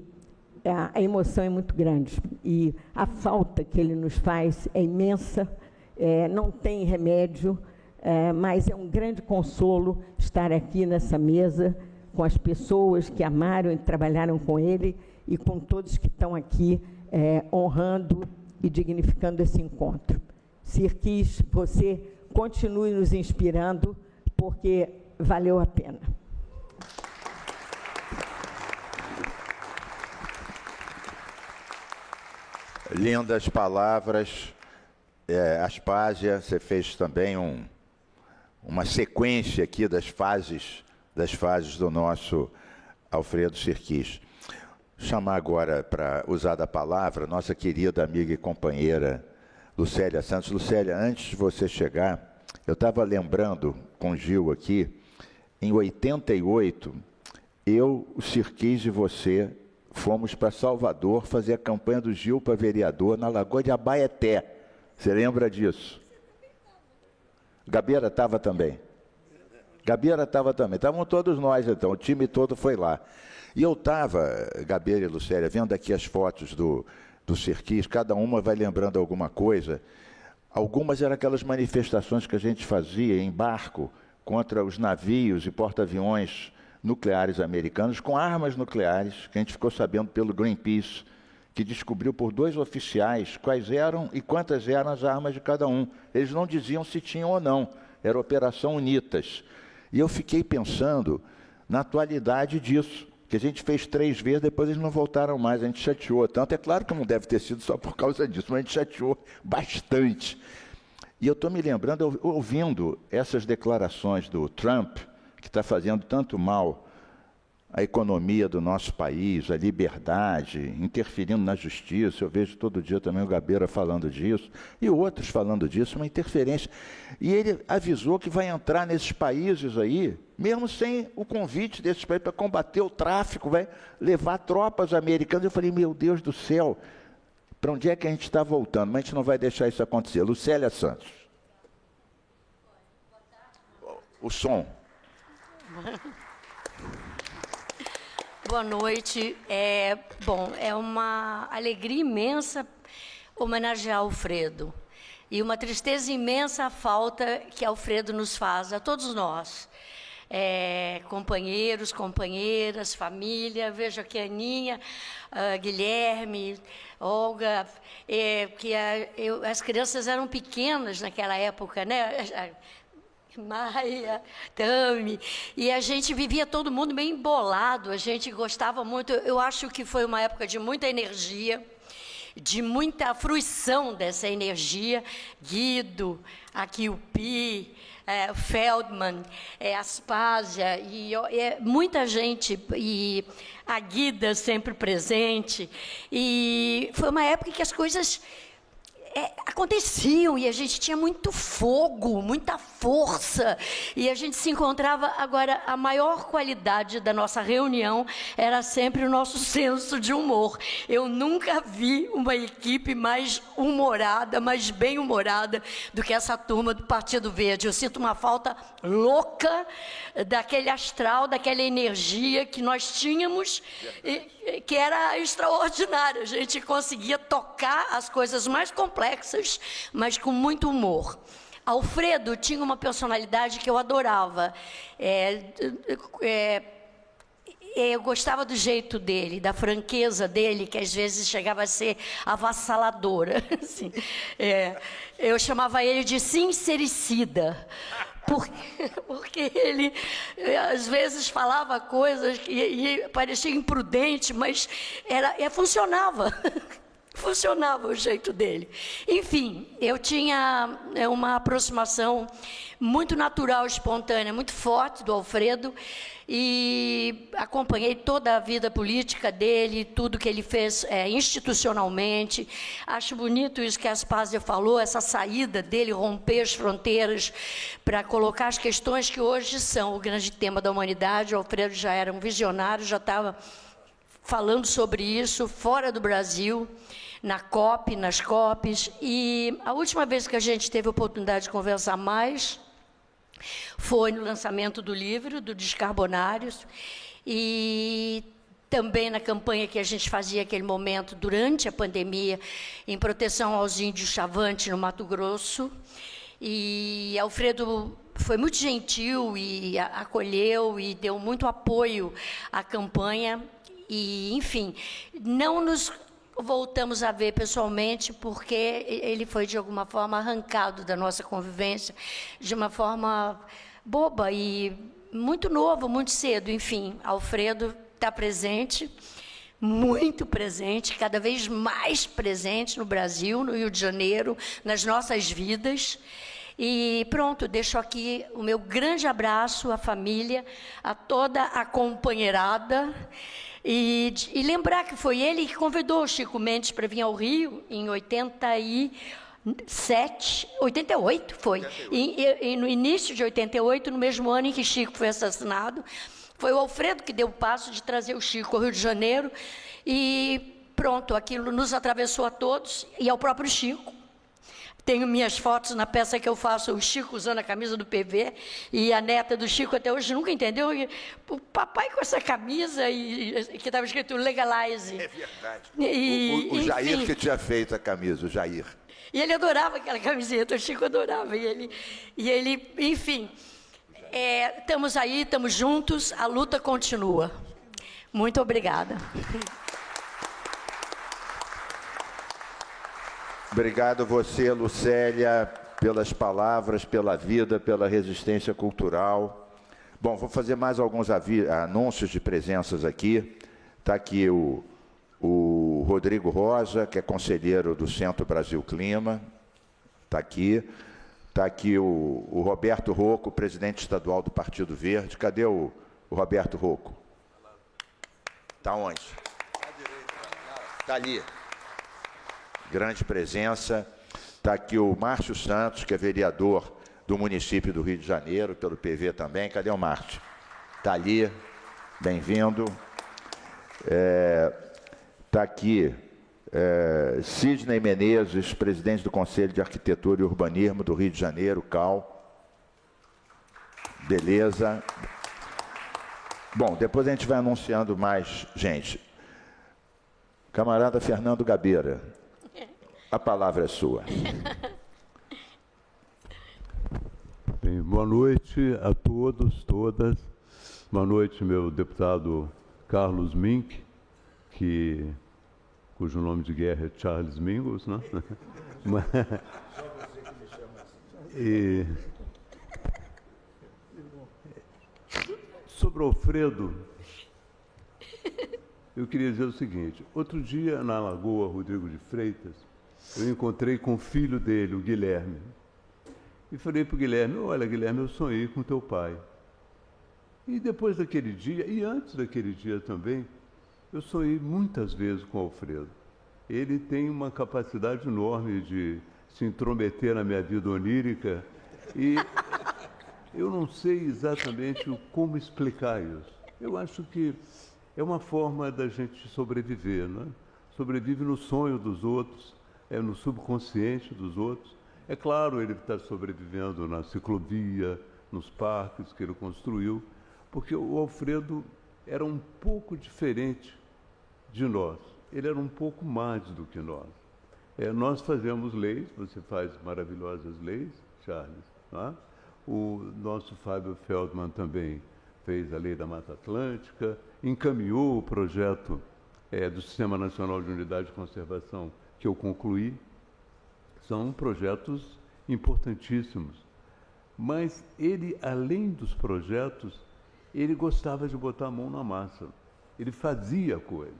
a emoção é muito grande e a falta que ele nos faz é imensa, não tem remédio, mas é um grande consolo estar aqui nessa mesa com as pessoas que amaram e trabalharam com ele e com todos que estão aqui honrando e dignificando esse encontro. Sirquis, você continue nos inspirando, porque valeu a pena. Lindas palavras. Aspásia, você fez também uma sequência aqui das fases do nosso Alfredo Sirquis. Chamar agora, para usar da palavra, nossa querida amiga e companheira Lucélia Santos. Lucélia, antes de você chegar, eu estava lembrando com o Gil aqui, em 88, eu, o Sirquis e você fomos para Salvador fazer a campanha do Gil para vereador na Lagoa de Abaeté. Você lembra disso? Gabeira estava também. Gabeira estava também. Estavam todos nós, então, o time todo foi lá. E eu estava, Gabeira e Lucélia, vendo aqui as fotos do Sirquis, cada uma vai lembrando alguma coisa. Algumas eram aquelas manifestações que a gente fazia em barco contra os navios e porta-aviões nucleares americanos, com armas nucleares, que a gente ficou sabendo pelo Greenpeace, que descobriu por 2 oficiais quais eram e quantas eram as armas de cada um. Eles não diziam se tinham ou não. Era a Operação Unitas. E eu fiquei pensando na atualidade disso, que a gente fez 3 vezes, depois eles não voltaram mais, a gente chateou tanto. É claro que não deve ter sido só por causa disso, mas a gente chateou bastante. E eu estou me lembrando, ouvindo essas declarações do Trump, que está fazendo tanto mal à economia do nosso país, à liberdade, interferindo na justiça. Eu vejo todo dia também o Gabeira falando disso, e outros falando disso, uma interferência. E ele avisou que vai entrar nesses países aí, mesmo sem o convite desses países para combater o tráfico, vai levar tropas americanas. Eu falei, meu Deus do céu, para onde é que a gente está voltando? Mas a gente não vai deixar isso acontecer. Lucélia Santos. O som. Boa noite. É uma alegria imensa homenagear Alfredo. E uma tristeza imensa a falta que Alfredo nos faz, a todos nós. companheiros, companheiras, família. Vejo aqui a Aninha, Guilherme, Olga, as crianças eram pequenas naquela época, né? Maia, Tami, e a gente vivia todo mundo meio embolado, a gente gostava muito. Eu acho que foi uma época de muita energia, de muita fruição dessa energia. Guido, aqui o Pi, Feldman, Aspásia, e muita gente, e a Guida sempre presente. E foi uma época que as coisas aconteciam, e a gente tinha muito fogo, muita força, e a gente se encontrava. Agora, a maior qualidade da nossa reunião era sempre o nosso senso de humor. Eu nunca vi uma equipe mais humorada, mais bem-humorada do que essa turma do Partido Verde. Eu sinto uma falta louca daquele astral, daquela energia que nós tínhamos, que era extraordinária. A gente conseguia tocar as coisas mais complexas, mas com muito humor. Alfredo tinha uma personalidade que eu adorava. Eu gostava do jeito dele, da franqueza dele, que às vezes chegava a ser avassaladora. Assim. Eu chamava ele de sincericida. Porque ele, às vezes, falava coisas e parecia imprudente, mas funcionava. Funcionava o jeito dele. Enfim, eu tinha uma aproximação muito natural, espontânea, muito forte do Alfredo, e acompanhei toda a vida política dele, tudo que ele fez institucionalmente. Acho bonito isso que a Aspásia falou, essa saída dele, romper as fronteiras para colocar as questões que hoje são o grande tema da humanidade. O Alfredo já era um visionário, já estava falando sobre isso fora do Brasil, na COP, nas COPs. E a última vez que a gente teve a oportunidade de conversar mais foi no lançamento do livro, do Descarbonários, e também na campanha que a gente fazia naquele momento, durante a pandemia, em proteção aos índios Chavante, no Mato Grosso. E Alfredo foi muito gentil e acolheu e deu muito apoio à campanha. E, enfim, não nos voltamos a ver pessoalmente, porque ele foi, de alguma forma, arrancado da nossa convivência, de uma forma boba e muito novo, muito cedo. Enfim, Alfredo está presente, muito presente, cada vez mais presente no Brasil, no Rio de Janeiro, nas nossas vidas. E pronto, deixo aqui o meu grande abraço à família, a toda a companheirada. E lembrar que foi ele que convidou o Chico Mendes para vir ao Rio em 88 foi. E no início de 88, no mesmo ano em que Chico foi assassinado, foi o Alfredo que deu o passo de trazer o Chico ao Rio de Janeiro. E pronto, aquilo nos atravessou a todos e ao próprio Chico. Tenho minhas fotos na peça que eu faço, o Chico usando a camisa do PV, e a neta do Chico até hoje nunca entendeu. E o papai com essa camisa, que estava escrito Legalize. É verdade. O Jair que tinha feito a camisa, o Jair. E ele adorava aquela camiseta, o Chico adorava. E ele enfim, estamos aí, estamos juntos, a luta continua. Muito obrigada. Obrigado a você, Lucélia, pelas palavras, pela vida, pela resistência cultural. Bom, vou fazer mais alguns anúncios de presenças aqui. Está aqui o Rodrigo Rosa, que é conselheiro do Centro Brasil Clima. Está aqui. Está aqui o Roberto Rocco, presidente estadual do Partido Verde. Cadê o Roberto Rocco? Está onde? Está ali. Grande presença. Está aqui o Márcio Santos, que é vereador do município do Rio de Janeiro, pelo PV também. Cadê o Márcio? Está ali. Bem-vindo. Está aqui Sidney Menezes, presidente do Conselho de Arquitetura e Urbanismo do Rio de Janeiro, CAL. Beleza. Bom, depois a gente vai anunciando mais gente. Camarada Fernando Gabeira, a palavra é sua. Bem, boa Boa noite a todos, todas. Boa noite, meu deputado Carlos Mink, cujo nome de guerra é Charles Mingus, né? E sobre o Alfredo, eu queria dizer o seguinte: outro dia, na Lagoa Rodrigo de Freitas, eu encontrei com o filho dele, o Guilherme, e falei para o Guilherme: olha, Guilherme, eu sonhei com teu pai. E depois daquele dia, e antes daquele dia também, eu sonhei muitas vezes com o Alfredo. Ele tem uma capacidade enorme de se intrometer na minha vida onírica e eu não sei exatamente como explicar isso. Eu acho que é uma forma da gente sobreviver, né? Sobrevive no sonho dos outros, no subconsciente dos outros. É claro, ele está sobrevivendo na ciclovia, nos parques que ele construiu, porque o Alfredo era um pouco diferente de nós. Ele era um pouco mais do que nós. Nós fazemos leis, você faz maravilhosas leis, Charles, tá? O nosso Fábio Feldman também fez a Lei da Mata Atlântica, encaminhou o projeto do Sistema Nacional de Unidade de Conservação, que eu concluí. São projetos importantíssimos. Mas ele, além dos projetos, ele gostava de botar a mão na massa. Ele fazia coisa.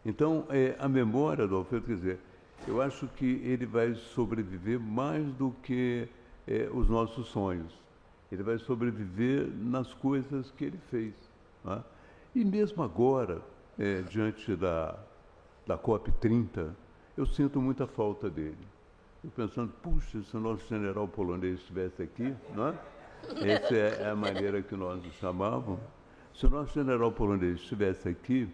Então, a memória do Alfredo, quer dizer, eu acho que ele vai sobreviver mais do que os nossos sonhos. Ele vai sobreviver nas coisas que ele fez. Né? E mesmo agora, diante da COP30, eu sinto muita falta dele. Eu pensando, puxa, se o nosso general polonês estivesse aqui, não é? Essa é a maneira que nós o chamávamos. Se o nosso general polonês estivesse aqui,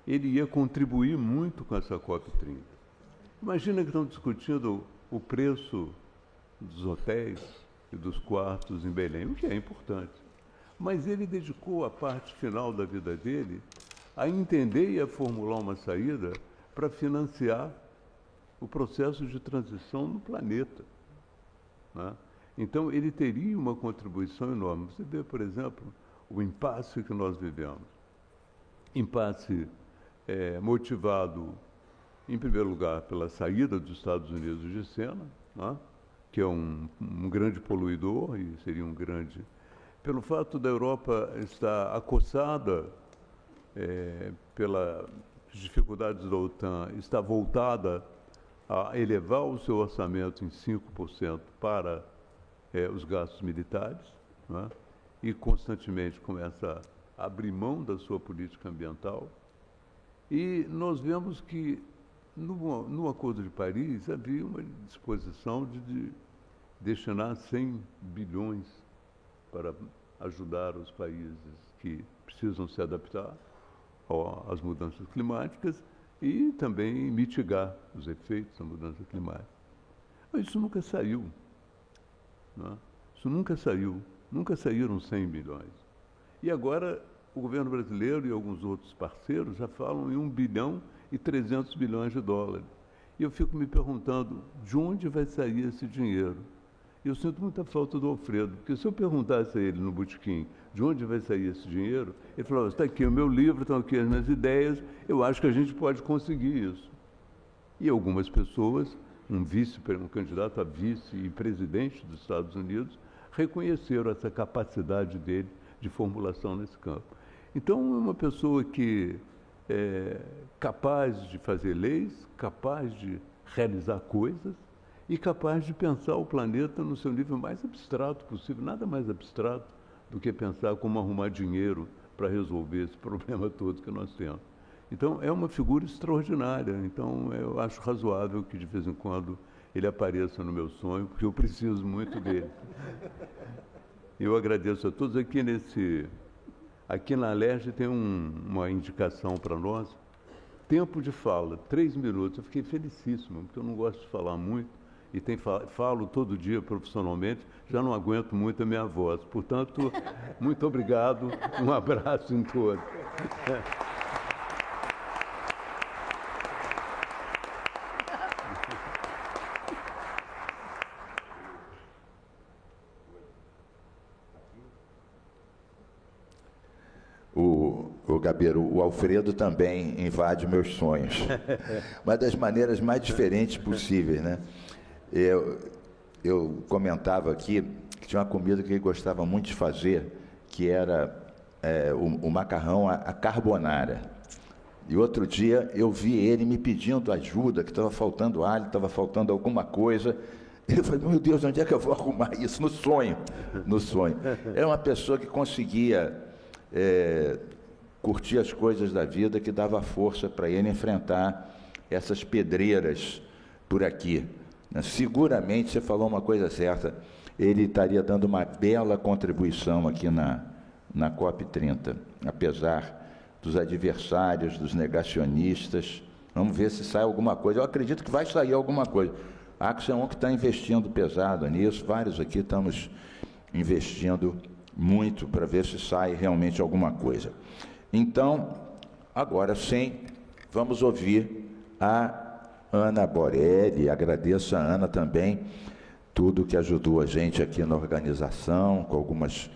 ele ia contribuir muito com essa COP30. Imagina que estão discutindo o preço dos hotéis e dos quartos em Belém, o que é importante. Mas ele dedicou a parte final da vida dele a entender e a formular uma saída para financiar o processo de transição no planeta. Né? Então, ele teria uma contribuição enorme. Você vê, por exemplo, o impasse que nós vivemos. Impasse motivado, em primeiro lugar, pela saída dos Estados Unidos de cena, né? Que é um grande poluidor e seria um grande... Pelo fato da Europa estar acossada pelas dificuldades da OTAN, está voltada a elevar o seu orçamento em 5% para os gastos militares, né? E constantemente começa a abrir mão da sua política ambiental. E nós vemos que no Acordo de Paris havia uma disposição de destinar 100 bilhões para ajudar os países que precisam se adaptar às mudanças climáticas e também mitigar os efeitos da mudança climática. Mas isso nunca saiu. Né? Isso nunca saiu. Nunca saíram 100 bilhões. E agora o governo brasileiro e alguns outros parceiros já falam em 1 bilhão e 300 bilhões de dólares. E eu fico me perguntando de onde vai sair esse dinheiro. Eu sinto muita falta do Alfredo, porque se eu perguntasse a ele no botequim de onde vai sair esse dinheiro, ele falava: está aqui o meu livro, estão aqui as minhas ideias, eu acho que a gente pode conseguir isso. E algumas pessoas, um candidato a vice e presidente dos Estados Unidos, reconheceram essa capacidade dele de formulação nesse campo. Então, é uma pessoa que é capaz de fazer leis, capaz de realizar coisas e capaz de pensar o planeta no seu nível mais abstrato possível. Nada mais abstrato do que pensar como arrumar dinheiro para resolver esse problema todo que nós temos. Então, é uma figura extraordinária. Então, eu acho razoável que, de vez em quando, ele apareça no meu sonho, porque eu preciso muito dele. Eu agradeço a todos. Aqui na Alerj tem uma indicação para nós. Tempo de fala, 3 minutos. Eu fiquei felicíssimo, porque eu não gosto de falar muito. E falo todo dia profissionalmente, já não aguento muito a minha voz. Portanto, muito obrigado, um abraço em todos. Gabeiro, o Alfredo também invade meus sonhos, mas das maneiras mais diferentes possíveis, né? Eu comentava aqui que tinha uma comida que ele gostava muito de fazer, que era o macarrão à carbonara. E outro dia eu vi ele me pedindo ajuda, que estava faltando alho, estava faltando alguma coisa. Eu falei, meu Deus, onde é que eu vou arrumar isso? No sonho. Era uma pessoa que conseguia curtir as coisas da vida, que dava força para ele enfrentar essas pedreiras por aqui. Seguramente, você falou uma coisa certa, ele estaria dando uma bela contribuição aqui na COP30, apesar dos adversários, dos negacionistas. Vamos ver se sai alguma coisa. Eu acredito que vai sair alguma coisa. A Axel é um que está investindo pesado nisso, vários aqui estamos investindo muito para ver se sai realmente alguma coisa. Então, agora sim, vamos ouvir a Ana Borelli. Agradeço a Ana também, tudo que ajudou a gente aqui na organização, com algumas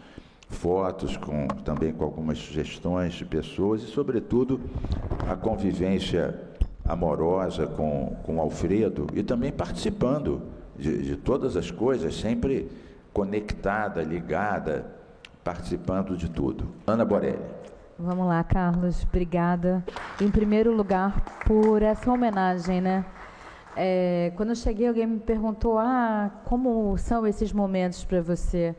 fotos, também com algumas sugestões de pessoas e, sobretudo, a convivência amorosa com o Alfredo e também participando de todas as coisas, sempre conectada, ligada, participando de tudo. Ana Borelli. Vamos lá, Carlos, obrigada. Em primeiro lugar, por essa homenagem, né? Quando eu cheguei, alguém me perguntou, como são esses momentos para você?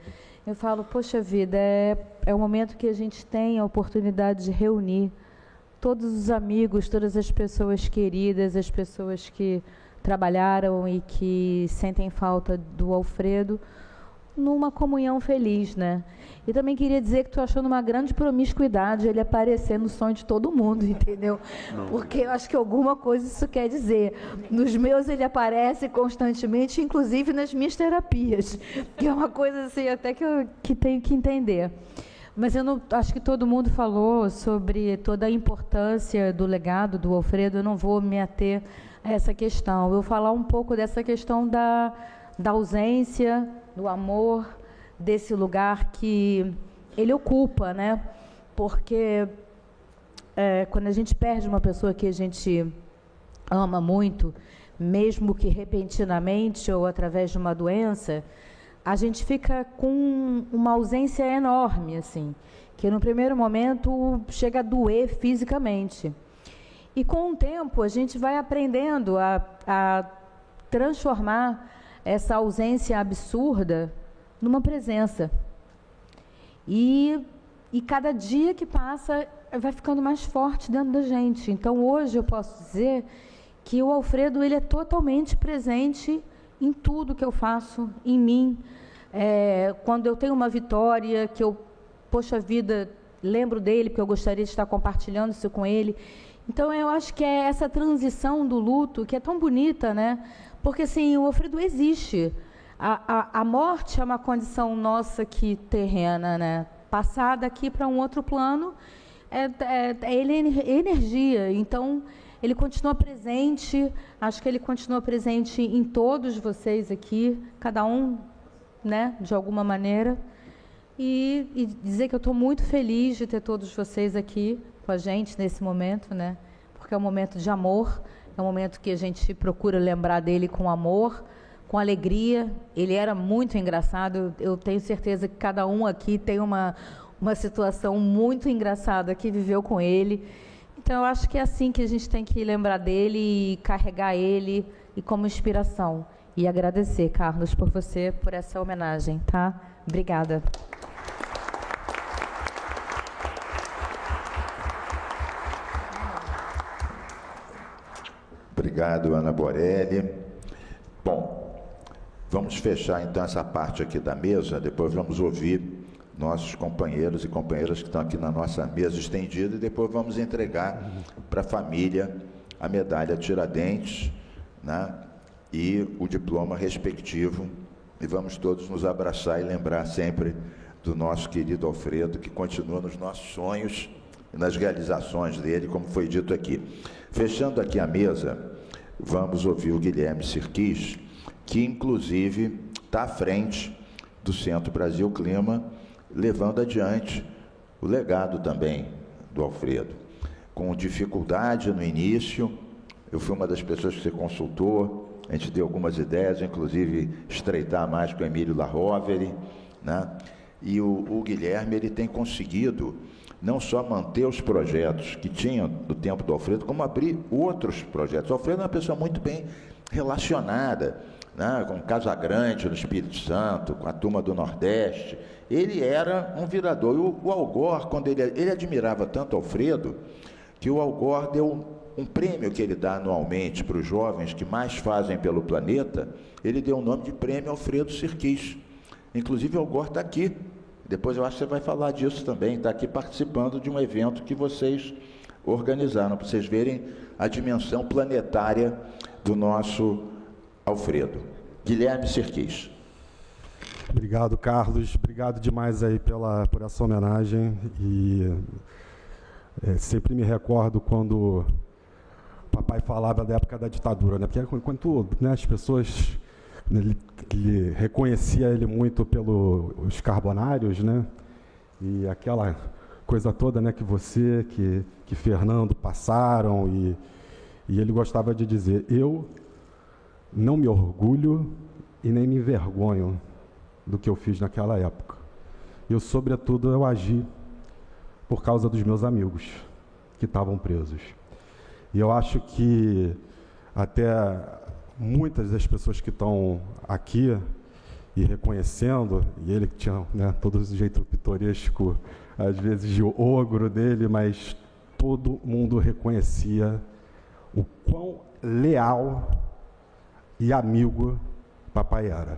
Eu falo, poxa vida, é o momento que a gente tem a oportunidade de reunir todos os amigos, todas as pessoas queridas, as pessoas que trabalharam e que sentem falta do Alfredo, numa comunhão feliz, né? E também queria dizer que estou achando uma grande promiscuidade ele aparecer no sonho de todo mundo, entendeu? Não. Porque eu acho que alguma coisa isso quer dizer. Nos meus ele aparece constantemente, inclusive nas minhas terapias, que é uma coisa assim até que tenho que entender. Mas eu não acho que todo mundo falou sobre toda a importância do legado do Alfredo, eu não vou me ater a essa questão. Eu vou falar um pouco dessa questão da ausência, do amor, desse lugar que ele ocupa, né? Porque quando a gente perde uma pessoa que a gente ama muito, mesmo que repentinamente ou através de uma doença, a gente fica com uma ausência enorme, assim, que no primeiro momento chega a doer fisicamente. E com o tempo a gente vai aprendendo a transformar essa ausência absurda numa presença. E cada dia que passa vai ficando mais forte dentro da gente. Então hoje eu posso dizer que o Alfredo ele é totalmente presente em tudo que eu faço, em mim. Quando eu tenho uma vitória, que eu, poxa vida, lembro dele, porque eu gostaria de estar compartilhando isso com ele. Então eu acho que é essa transição do luto que é tão bonita, né? Porque assim, o Alfredo existe. A morte é uma condição nossa aqui terrena, né? Passar daqui para um outro plano, ele é energia. Então, ele continua presente, acho que ele continua presente em todos vocês aqui, cada um, né, de alguma maneira. E dizer que eu estou muito feliz de ter todos vocês aqui com a gente nesse momento, né? Porque é um momento de amor, é um momento que a gente procura lembrar dele com amor, com alegria. Ele era muito engraçado, eu tenho certeza que cada um aqui tem uma situação muito engraçada que viveu com ele. Então, eu acho que é assim que a gente tem que lembrar dele e carregar ele e como inspiração. E agradecer, Carlos, por essa homenagem, tá? Obrigada. Obrigado, Ana Borelli. Bom, vamos fechar então essa parte aqui da mesa, depois vamos ouvir nossos companheiros e companheiras que estão aqui na nossa mesa estendida e depois vamos entregar para a família a medalha Tiradentes, né, e o diploma respectivo, e vamos todos nos abraçar e lembrar sempre do nosso querido Alfredo, que continua nos nossos sonhos e nas realizações dele, como foi dito aqui. Fechando aqui a mesa, vamos ouvir o Guilherme Sirquis, que inclusive está à frente do Centro Brasil Clima, levando adiante o legado também do Alfredo. Com dificuldade no início, eu fui uma das pessoas que você consultou, a gente deu algumas ideias, inclusive estreitar mais com o Emílio Laroveri, né? E o Guilherme, ele tem conseguido não só manter os projetos que tinham do tempo do Alfredo, como abrir outros projetos. O Alfredo é uma pessoa muito bem relacionada, né, com Casagrande no Espírito Santo, com a turma do Nordeste. Ele era um virador. E o Algor, quando ele admirava tanto o Alfredo, que o Algor deu um prêmio que ele dá anualmente para os jovens que mais fazem pelo planeta, ele deu o nome de Prêmio Alfredo Sirquis. Inclusive o Algor está aqui. Depois eu acho que você vai falar disso também, está aqui participando de um evento que vocês organizaram, para vocês verem a dimensão planetária do nosso Alfredo. Guilherme Sirquis. Obrigado, Carlos. Obrigado demais aí por essa homenagem. E sempre me recordo quando o papai falava da época da ditadura, né? Porque enquanto, né, as pessoas ele reconhecia ele muito pelos carbonários, né? E aquela coisa toda, né, que você, que Fernando passaram, e ele gostava de dizer: eu não me orgulho e nem me envergonho do que eu fiz naquela época. Eu, sobretudo, eu agi por causa dos meus amigos que estavam presos. E eu acho que até muitas das pessoas que estão aqui e reconhecendo, e ele que tinha, né, todo o jeito pitoresco, às vezes de ogro dele, mas todo mundo reconhecia o quão leal e amigo papai era.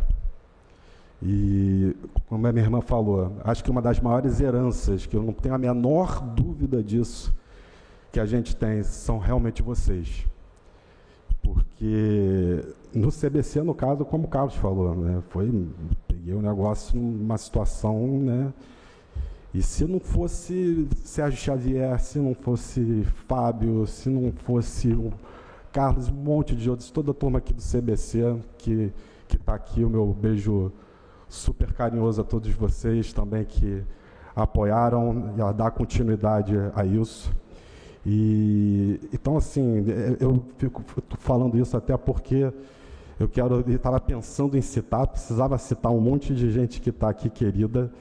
E, como a minha irmã falou, acho que uma das maiores heranças, que eu não tenho a menor dúvida disso, que a gente tem, são realmente vocês. Porque no CBC, no caso, como o Carlos falou, né, peguei o negócio numa situação, né, e se não fosse Sérgio Xavier, se não fosse Fábio, se não fosse o Carlos, um monte de outros, toda a turma aqui do CBC que está aqui, o meu beijo super carinhoso a todos vocês também que apoiaram e a dar continuidade a isso. E então, assim, eu fico falando isso até porque eu estava pensando em citar, precisava citar um monte de gente que está aqui querida.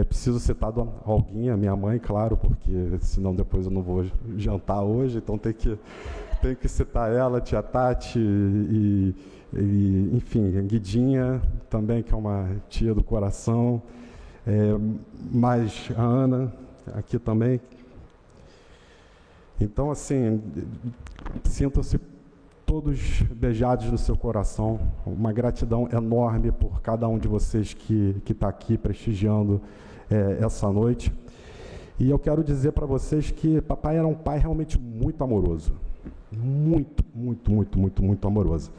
Preciso citar alguém, a minha mãe, claro, porque senão depois eu não vou jantar hoje, então tenho que citar ela, tia Tati, enfim, a Guidinha também, que é uma tia do coração, mais a Ana, aqui também. Então, assim, sintam-se todos beijados no seu coração, uma gratidão enorme por cada um de vocês que está aqui prestigiando essa noite. E eu quero dizer para vocês que papai era um pai realmente muito amoroso, muito, muito, muito, muito, muito amoroso.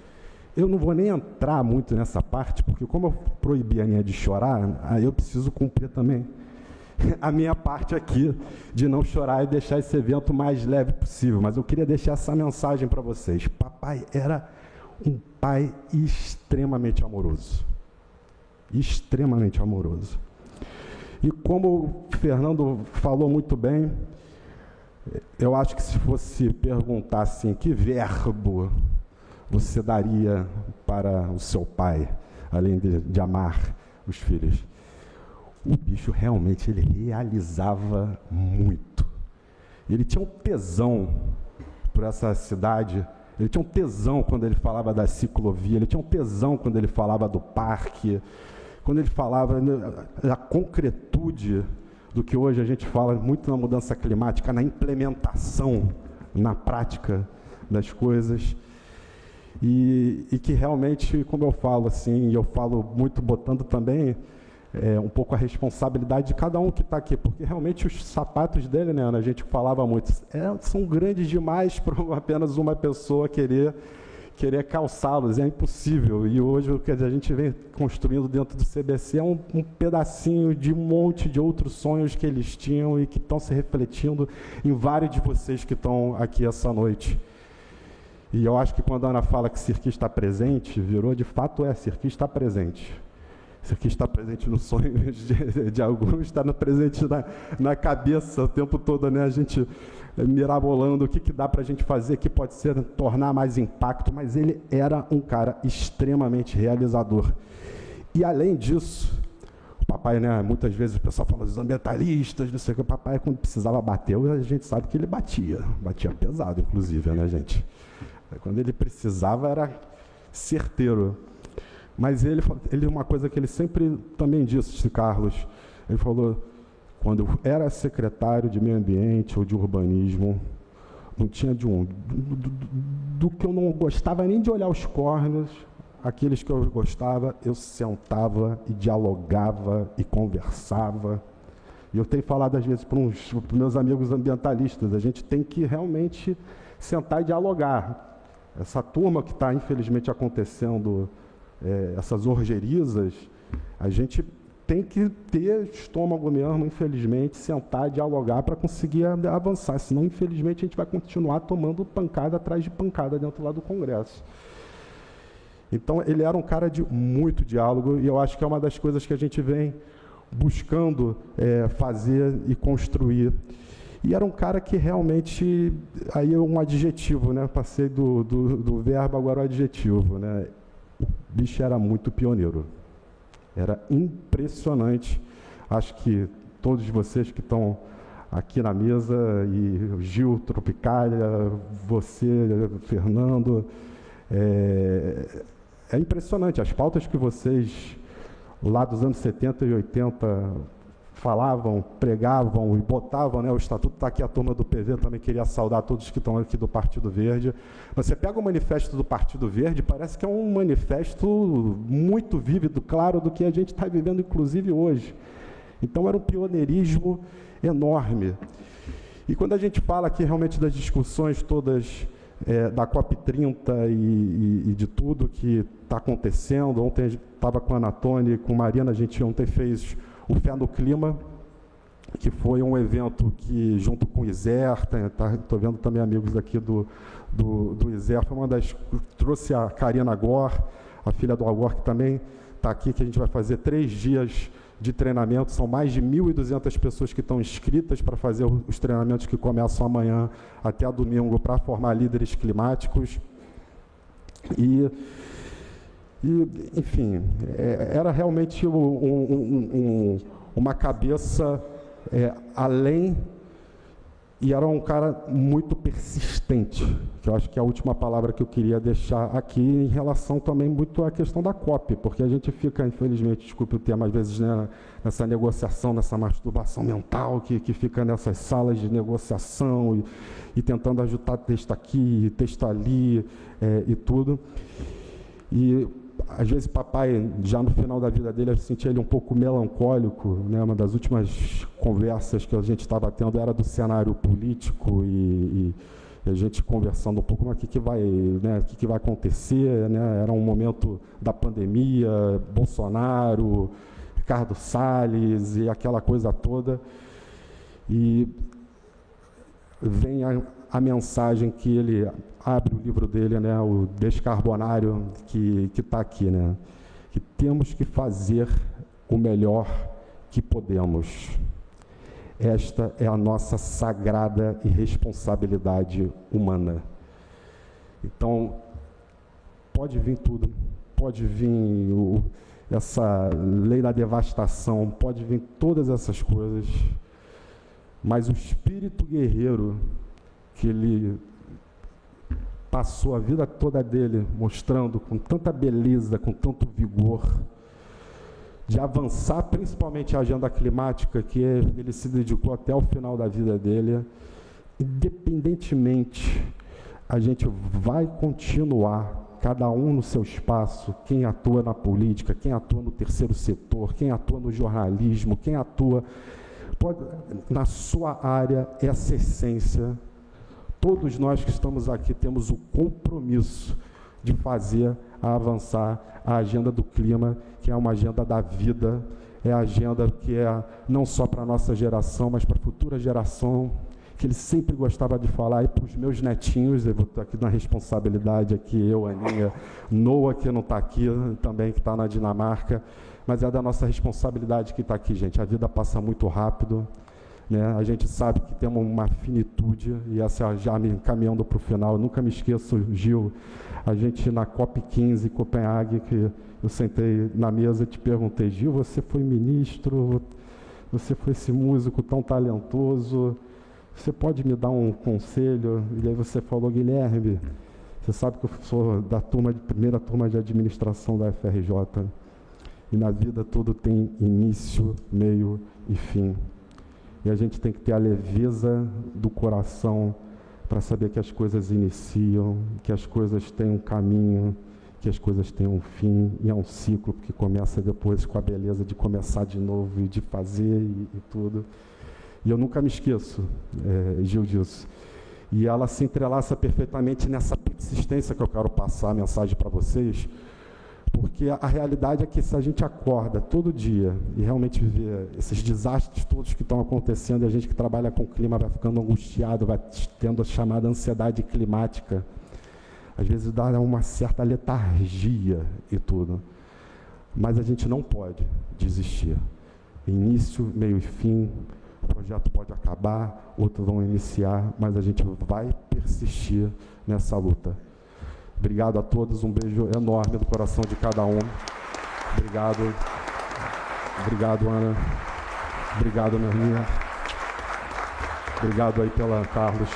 Eu não vou nem entrar muito nessa parte, porque como eu proibi a minha de chorar, aí eu preciso cumprir também a minha parte aqui, de não chorar e deixar esse evento o mais leve possível. Mas eu queria deixar essa mensagem para vocês. Papai era um pai extremamente amoroso. Extremamente amoroso. E como o Fernando falou muito bem, eu acho que se fosse perguntar assim, que verbo você daria para o seu pai, além de amar os filhos? O bicho realmente, ele realizava muito. Ele tinha um tesão por essa cidade, ele tinha um tesão quando ele falava da ciclovia, ele tinha um tesão quando ele falava do parque, quando ele falava da concretude do que hoje a gente fala muito na mudança climática, na implementação, na prática das coisas. E que realmente, como eu falo assim, e eu falo muito botando também um pouco a responsabilidade de cada um que está aqui, porque realmente os sapatos dele, né, Ana, a gente falava muito, são grandes demais para apenas uma pessoa querer calçá-los, é impossível. E hoje o que a gente vem construindo dentro do CBC é um pedacinho de um monte de outros sonhos que eles tinham e que estão se refletindo em vários de vocês que estão aqui essa noite. E eu acho que quando a Ana fala que Sirquis está presente, virou de fato Sirquis está presente. Isso aqui está presente no sonho de alguns, está presente na cabeça o tempo todo, né? A gente mirabolando o que dá para a gente fazer, que pode ser tornar mais impacto, mas ele era um cara extremamente realizador. E além disso, o papai, né, muitas vezes o pessoal fala dos ambientalistas, não sei o que, o papai quando precisava bater, a gente sabe que ele batia pesado, inclusive, né, gente? Quando ele precisava era certeiro. Mas ele uma coisa que ele sempre também disse, Carlos, ele falou, quando eu era secretário de meio ambiente ou de urbanismo, não tinha do que eu não gostava nem de olhar os cornos, aqueles que eu gostava, eu sentava e dialogava e conversava. E eu tenho falado às vezes para os meus amigos ambientalistas, a gente tem que realmente sentar e dialogar. Essa turma que está infelizmente acontecendo, essas orgerizas, a gente tem que ter estômago mesmo, infelizmente, sentar, dialogar para conseguir avançar, senão, infelizmente, a gente vai continuar tomando pancada atrás de pancada dentro lá do Congresso. Então, ele era um cara de muito diálogo, e eu acho que é uma das coisas que a gente vem buscando fazer e construir. E era um cara que realmente, aí é um adjetivo, né? Passei do verbo, agora o adjetivo, né? O bicho era muito pioneiro. Era impressionante. Acho que todos vocês que estão aqui na mesa, e o Gil, Tropicália, você, Fernando, é impressionante. As pautas que vocês, lá dos anos 70 e 80, falavam, pregavam e botavam, né? O Estatuto está aqui, a turma do PV, também queria saudar todos que estão aqui do Partido Verde. Você pega o manifesto do Partido Verde, parece que é um manifesto muito vívido, claro, do que a gente está vivendo, inclusive, hoje. Então, era um pioneirismo enorme. E quando a gente fala aqui realmente das discussões todas da COP30 e de tudo que está acontecendo, ontem a gente estava com a Anatone, com a Marina, a gente ontem fez o Fé no Clima, que foi um evento que, junto com o ISER, estou vendo também amigos aqui do ISER, foi uma das... Trouxe a Karina Gor, a filha do Agor, que também está aqui, que a gente vai fazer 3 dias de treinamento. São mais de 1.200 pessoas que estão inscritas para fazer os treinamentos que começam amanhã até domingo, para formar líderes climáticos. Enfim, era realmente uma cabeça além, e era um cara muito persistente, que eu acho que é a última palavra que eu queria deixar aqui, em relação também muito à questão da COP, porque a gente fica, infelizmente, desculpe o termo, às vezes, né, nessa negociação, nessa masturbação mental, que fica nessas salas de negociação e tentando ajudar texto aqui, texto ali, e tudo. E às vezes papai, já no final da vida dele, eu sentia ele um pouco melancólico, né? Uma das últimas conversas que a gente estava tendo era do cenário político e a gente conversando um pouco, mas o que vai, né? O que vai acontecer, né? Era um momento da pandemia, Bolsonaro, Ricardo Salles e aquela coisa toda. E vem a mensagem que ele abre o livro dele, né, o Descarbonário, que está aqui, né, que temos que fazer o melhor que podemos. Esta é a nossa sagrada e responsabilidade humana. Então, pode vir tudo, pode vir essa lei da devastação, pode vir todas essas coisas, mas o espírito guerreiro que ele passou a vida toda dele mostrando com tanta beleza, com tanto vigor, de avançar principalmente a agenda climática, que ele se dedicou até o final da vida dele, independentemente, a gente vai continuar, cada um no seu espaço, quem atua na política, quem atua no terceiro setor, quem atua no jornalismo, quem atua na sua área, essa essência. Todos nós que estamos aqui temos o compromisso de fazer avançar a agenda do clima, que é uma agenda da vida, é a agenda que é não só para a nossa geração, mas para a futura geração que ele sempre gostava de falar, e para os meus netinhos, eu vou estar aqui na responsabilidade, aqui eu, Aninha, Noah, que não está aqui, também que está na Dinamarca, mas é da nossa responsabilidade que está aqui, gente. A vida passa muito rápido, né? A gente sabe que temos uma finitude, e essa já me encaminhando para o final, eu nunca me esqueço, Gil, a gente na COP15, Copenhague, que eu sentei na mesa e te perguntei, Gil, você foi ministro, você foi esse músico tão talentoso, você pode me dar um conselho? E aí você falou, Guilherme, você sabe que eu sou da primeira turma de administração da FRJ, e na vida tudo tem início, meio e fim. E a gente tem que ter a leveza do coração para saber que as coisas iniciam, que as coisas têm um caminho, que as coisas têm um fim, e é um ciclo que começa depois com a beleza de começar de novo e de fazer e tudo. E eu nunca me esqueço, Gil, disso. E ela se entrelaça perfeitamente nessa persistência que eu quero passar a mensagem para vocês, porque a realidade é que se a gente acorda todo dia e realmente vê esses desastres todos que estão acontecendo, e a gente que trabalha com o clima vai ficando angustiado, vai tendo a chamada ansiedade climática, às vezes dá uma certa letargia e tudo. Mas a gente não pode desistir. Início, meio e fim, o projeto pode acabar, outros vão iniciar, mas a gente vai persistir nessa luta. Obrigado a todos, um beijo enorme do coração de cada um. Obrigado. Obrigado, Ana. Obrigado, Nerminha. Obrigado aí pela Carlos.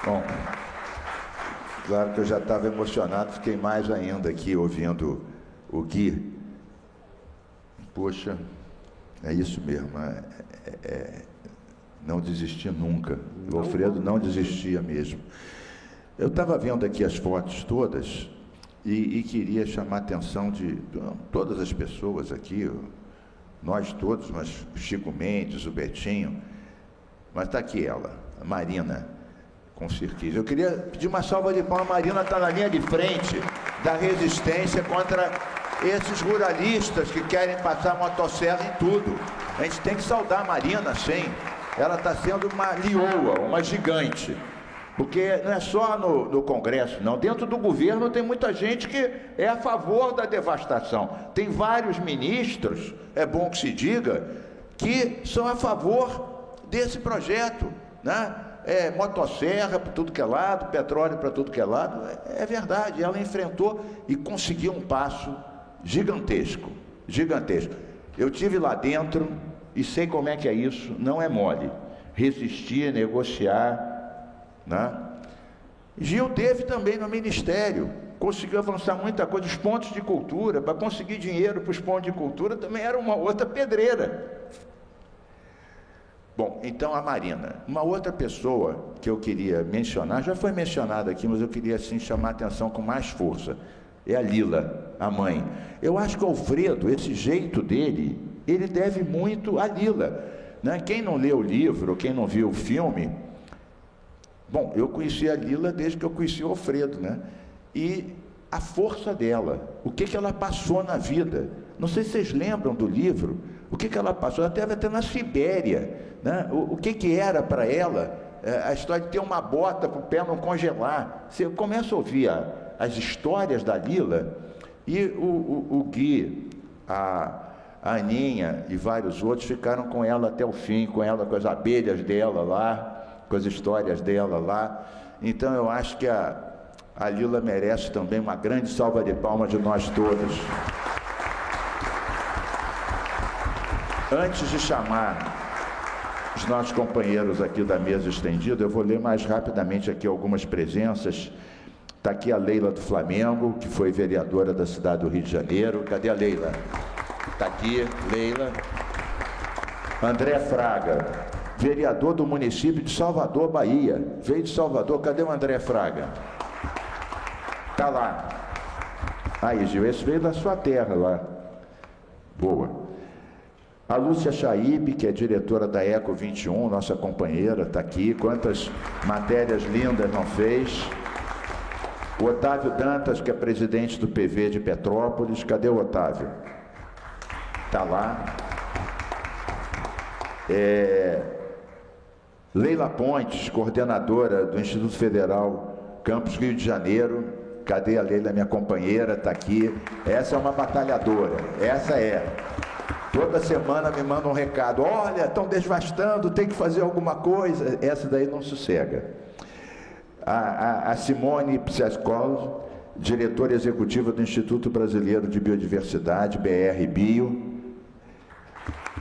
Bom, claro que eu já estava emocionado, fiquei mais ainda aqui ouvindo o Gui. Poxa, é isso mesmo, não desistir nunca. O Alfredo não desistia mesmo. Eu estava vendo aqui as fotos todas e queria chamar a atenção de todas as pessoas aqui, nós todos, mas o Chico Mendes, o Betinho, mas está aqui ela, a Marina, com Sirquis. Eu queria pedir uma salva de palmas. A Marina está na linha de frente da resistência contra esses ruralistas que querem passar motosserra em tudo. A gente tem que saudar a Marina, sim. Ela está sendo uma leoa, uma gigante. Porque não é só no Congresso, não. Dentro do governo tem muita gente que é a favor da devastação. Tem vários ministros, é bom que se diga, que são a favor desse projeto, né? Motosserra para tudo que é lado, petróleo para tudo que é lado. É verdade, ela enfrentou e conseguiu um passo gigantesco, gigantesco. Eu tive lá dentro e sei como é que é isso, não é mole. Resistir, negociar, né? Gil teve também no Ministério, conseguiu avançar muita coisa. Os pontos de cultura, para conseguir dinheiro para os pontos de cultura, também era uma outra pedreira. Bom, então a Marina, uma outra pessoa que eu queria mencionar, já foi mencionada aqui, mas eu queria assim chamar a atenção com mais força, é a Lila, a mãe. Eu acho que o Alfredo, esse jeito dele, ele deve muito à Lila, né? Quem não leu o livro, quem não viu o filme, bom, eu conheci a Lila desde que eu conheci o Alfredo, né? E a força dela, o que ela passou na vida. Não sei se vocês lembram do livro, o que ela passou, ela esteve até na Sibéria, né? O que era para ela, a história de ter uma bota para o pé não congelar. Você começa a ouvir as histórias da Lila, e o Gui, a Aninha e vários outros ficaram com ela até o fim, com ela, com as abelhas dela lá, com as histórias dela lá. Então eu acho que a Lila merece também uma grande salva de palmas de nós todos. Antes de chamar os nossos companheiros aqui da mesa estendida, eu vou ler mais rapidamente aqui algumas presenças. Está aqui a Leila do Flamengo, que foi vereadora da cidade do Rio de Janeiro. Cadê a Leila? Está aqui, Leila. André Fraga, vereador do município de Salvador, Bahia. Veio de Salvador, cadê o André Fraga? Está lá. Aí, Gil, esse veio da sua terra lá. Boa. A Lúcia Chaíbe, que é diretora da Eco 21, nossa companheira, está aqui. Quantas matérias lindas não fez. O Otávio Dantas, que é presidente do PV de Petrópolis. Cadê o Otávio? Está lá. Leila Pontes, coordenadora do Instituto Federal Campus Rio de Janeiro. Cadê a Leila, minha companheira? Está aqui. Essa é uma batalhadora, essa é. Toda semana me manda um recado. Olha, estão devastando, tem que fazer alguma coisa. Essa daí não sossega. A Simone Psiascolo, diretora executiva do Instituto Brasileiro de Biodiversidade, BR Bio.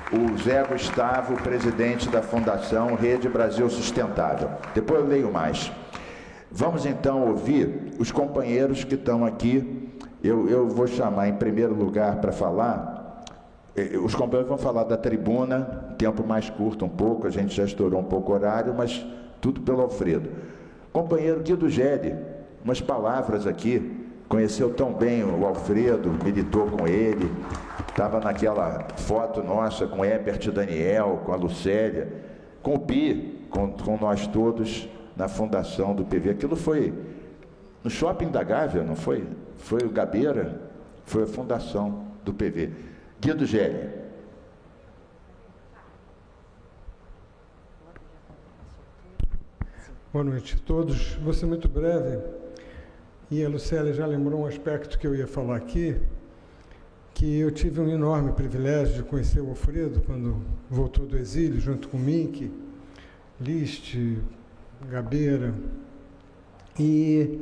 O Zé Gustavo, presidente da Fundação Rede Brasil Sustentável. Depois eu leio mais. Vamos então ouvir os companheiros que estão aqui. Eu vou chamar em primeiro lugar para falar. Os companheiros vão falar da tribuna, tempo mais curto um pouco, a gente já estourou um pouco o horário, mas tudo pelo Alfredo. Companheiro Guido Gelli, umas palavras aqui, conheceu tão bem o Alfredo, militou com ele, estava naquela foto nossa com Ebert Daniel, com a Lucélia, com o Pi, com nós todos na fundação do PV. Aquilo foi no Shopping da Gávea, não foi? Foi o Gabeira, foi a fundação do PV. Guido Gelli. Boa noite a todos. Vou ser muito breve. E a Lucélia já lembrou um aspecto que eu ia falar aqui, que eu tive um enorme privilégio de conhecer o Alfredo quando voltou do exílio, junto com Mink, List, Gabeira. E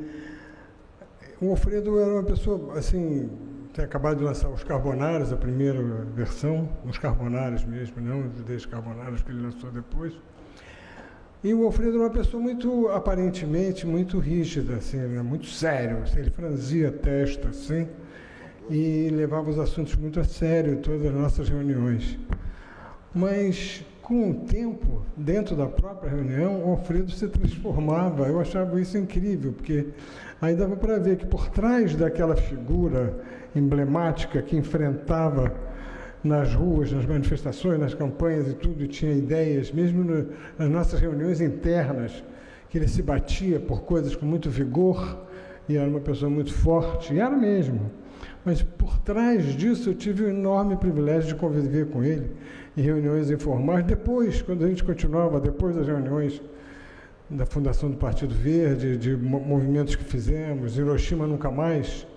o Alfredo era uma pessoa, assim, tem acabado de lançar os Carbonários, a primeira versão, os Carbonários mesmo, não os 10 Carbonários que ele lançou depois. E o Alfredo era uma pessoa muito, aparentemente, muito rígida, assim, muito sério, assim, ele franzia a testa, assim, e levava os assuntos muito a sério em todas as nossas reuniões. Mas, com o tempo, dentro da própria reunião, o Alfredo se transformava. Eu achava isso incrível, porque aí dava para ver que por trás daquela figura emblemática que enfrentava nas ruas, nas manifestações, nas campanhas e tudo, e tinha ideias, mesmo nas nossas reuniões internas, que ele se batia por coisas com muito vigor, e era uma pessoa muito forte, e era mesmo. Mas por trás disso eu tive o enorme privilégio de conviver com ele em reuniões informais. Depois, quando a gente continuava, depois das reuniões da fundação do Partido Verde, de movimentos que fizemos, Hiroshima Nunca Mais,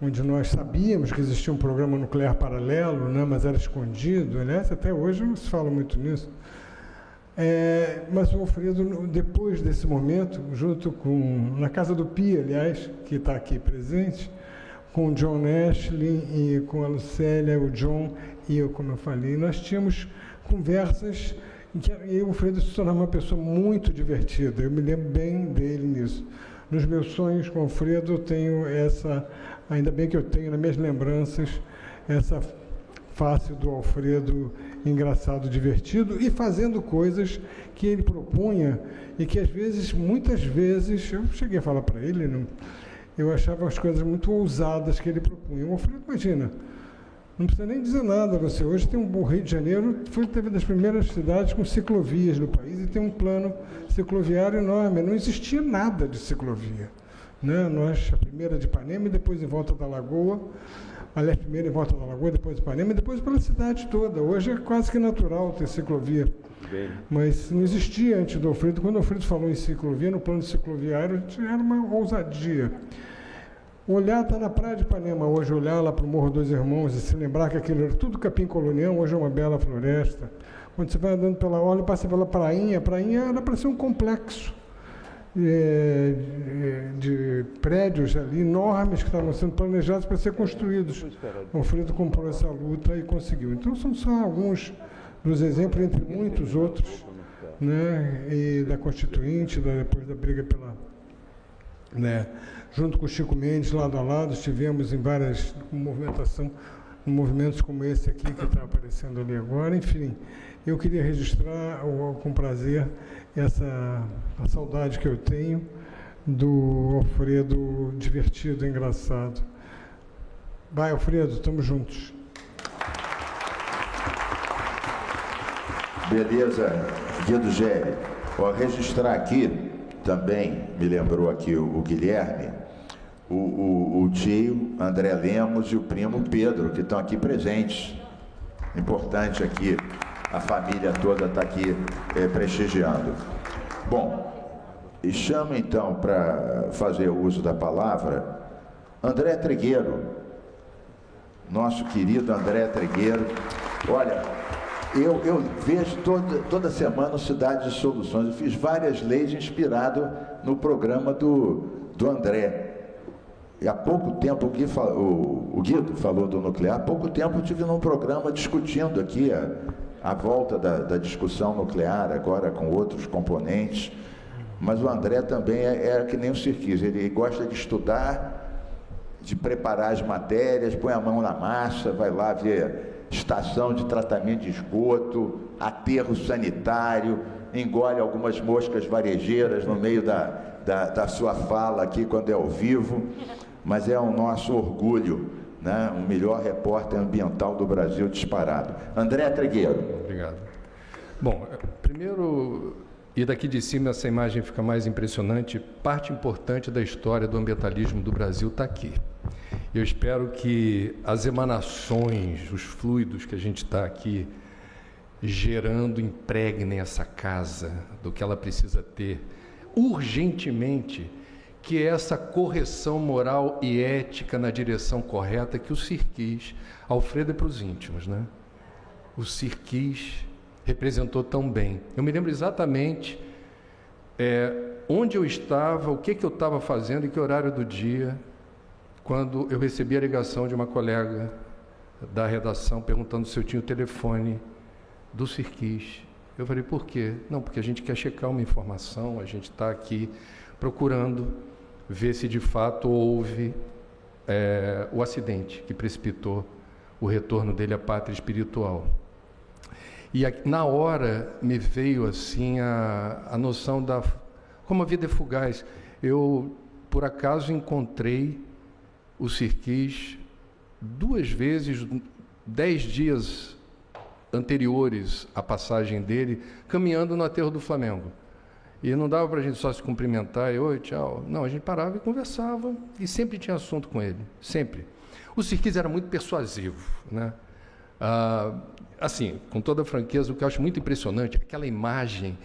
onde nós sabíamos que existia um programa nuclear paralelo, né, mas era escondido. Aliás, até hoje não se fala muito nisso. Mas o Alfredo, depois desse momento, junto com, na casa do Pi, aliás, que está aqui presente, com o John Ashley e com a Lucélia, o John e eu, como eu falei, nós tínhamos conversas em que o Alfredo se tornava uma pessoa muito divertida. Eu me lembro bem dele nisso. Nos meus sonhos com o Alfredo eu tenho essa, ainda bem que eu tenho nas minhas lembranças, essa face do Alfredo engraçado, divertido e fazendo coisas que ele propunha e que às vezes, muitas vezes, eu cheguei a falar para ele, não, eu achava as coisas muito ousadas que ele propunha. O Alfredo, imagina, não precisa nem dizer nada a você. Hoje tem o Rio de Janeiro, foi uma das primeiras cidades com ciclovias no país e tem um plano cicloviário enorme. Não existia nada de ciclovia, né? Nós, a primeira de Ipanema e depois em Volta da Lagoa, aliás, primeiro em Volta da Lagoa, depois de Ipanema e depois pela cidade toda. Hoje é quase que natural ter ciclovia. Bem. Mas não existia antes do Alfredo. Quando o Alfredo falou em ciclovia, no plano cicloviário, era uma ousadia. Olhar, está na praia de Ipanema hoje, olhar lá para o Morro dos Irmãos e se lembrar que aquilo era tudo capim colonial, hoje é uma bela floresta. Quando você vai andando pela orla, passa pela prainha, a prainha era para ser um complexo de prédios ali enormes que estavam sendo planejados para ser construídos. O Alfredo comprou essa luta e conseguiu. Então, são só alguns dos exemplos, entre muitos outros, né, e da Constituinte, depois da briga pela... né, junto com o Chico Mendes, lado a lado, estivemos em várias movimentos como esse aqui que está aparecendo ali agora. Enfim, eu queria registrar com prazer a saudade que eu tenho do Alfredo divertido, engraçado. Vai, Alfredo, estamos juntos. Beleza, Guido Gelli. Vou registrar aqui, também me lembrou aqui o Guilherme, o tio André Lemos e o primo Pedro, que estão aqui presentes. Importante aqui a família toda está aqui prestigiando. Bom, e chamo então para fazer uso da palavra André Trigueiro, nosso querido André Trigueiro. Olha, eu vejo toda semana o Cidade de Soluções. Eu fiz várias leis inspirado no programa do André. E há pouco tempo, o Guido falou do nuclear, há pouco tempo eu estive num programa discutindo aqui a volta da discussão nuclear, agora com outros componentes. Mas o André também é que nem o Sirquis, ele gosta de estudar, de preparar as matérias, põe a mão na massa, vai lá ver estação de tratamento de esgoto, aterro sanitário, engole algumas moscas varejeiras no meio da sua fala aqui quando é ao vivo, mas é o nosso orgulho, né? O melhor repórter ambiental do Brasil disparado. André Trigueiro. Obrigado. Bom, primeiro, e daqui de cima essa imagem fica mais impressionante, parte importante da história do ambientalismo do Brasil está aqui. Eu espero que as emanações, os fluidos que a gente está aqui gerando, impregnem essa casa do que ela precisa ter urgentemente, que é essa correção moral e ética na direção correta que o Sirquis, Alfredo é para os íntimos, né? O Sirquis representou tão bem. Eu me lembro exatamente onde eu estava, o que eu estava fazendo e que horário do dia, quando eu recebi a ligação de uma colega da redação perguntando se eu tinha o telefone do Sirquis. Eu falei, por quê? Não, porque a gente quer checar uma informação, a gente está aqui procurando ver se de fato houve o acidente que precipitou o retorno dele à pátria espiritual. E na hora me veio assim a noção da como a vida é fugaz. Eu, por acaso, encontrei o Sirquis 2 vezes, 10 dias anteriores à passagem dele, caminhando no aterro do Flamengo. E não dava para a gente só se cumprimentar e oi, tchau. Não, a gente parava e conversava e sempre tinha assunto com ele, sempre. O Sirquis era muito persuasivo, né? Assim, com toda a franqueza, o que eu acho muito impressionante é aquela imagem,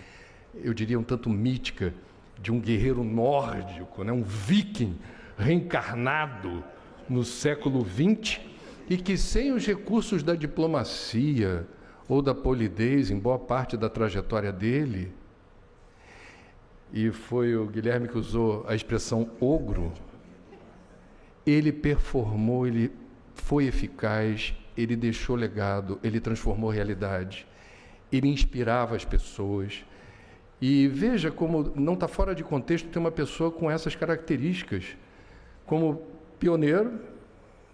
eu diria um tanto mítica, de um guerreiro nórdico, né? Um viking reencarnado no século XX e que sem os recursos da diplomacia ou da polidez, em boa parte da trajetória dele, e foi o Guilherme que usou a expressão ogro, ele performou, ele foi eficaz, ele deixou legado, ele transformou realidade, ele inspirava as pessoas. E veja como não está fora de contexto ter uma pessoa com essas características. Como pioneiro,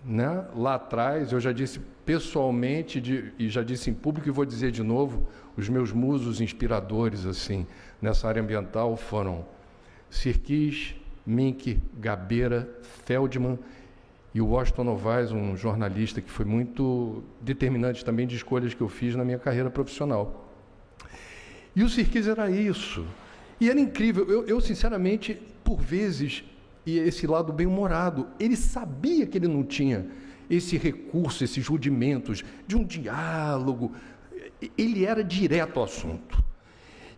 né? Lá atrás, eu já disse pessoalmente e já disse em público e vou dizer de novo, os meus musos inspiradores assim, nessa área ambiental foram Sirquis, Mink, Gabeira, Feldman e o Washington Novaes, um jornalista que foi muito determinante também de escolhas que eu fiz na minha carreira profissional. E o Sirquis era isso. E era incrível. Eu sinceramente, por vezes, e esse lado bem-humorado, ele sabia que ele não tinha esse recurso, esses rudimentos de um diálogo. Ele era direto ao assunto.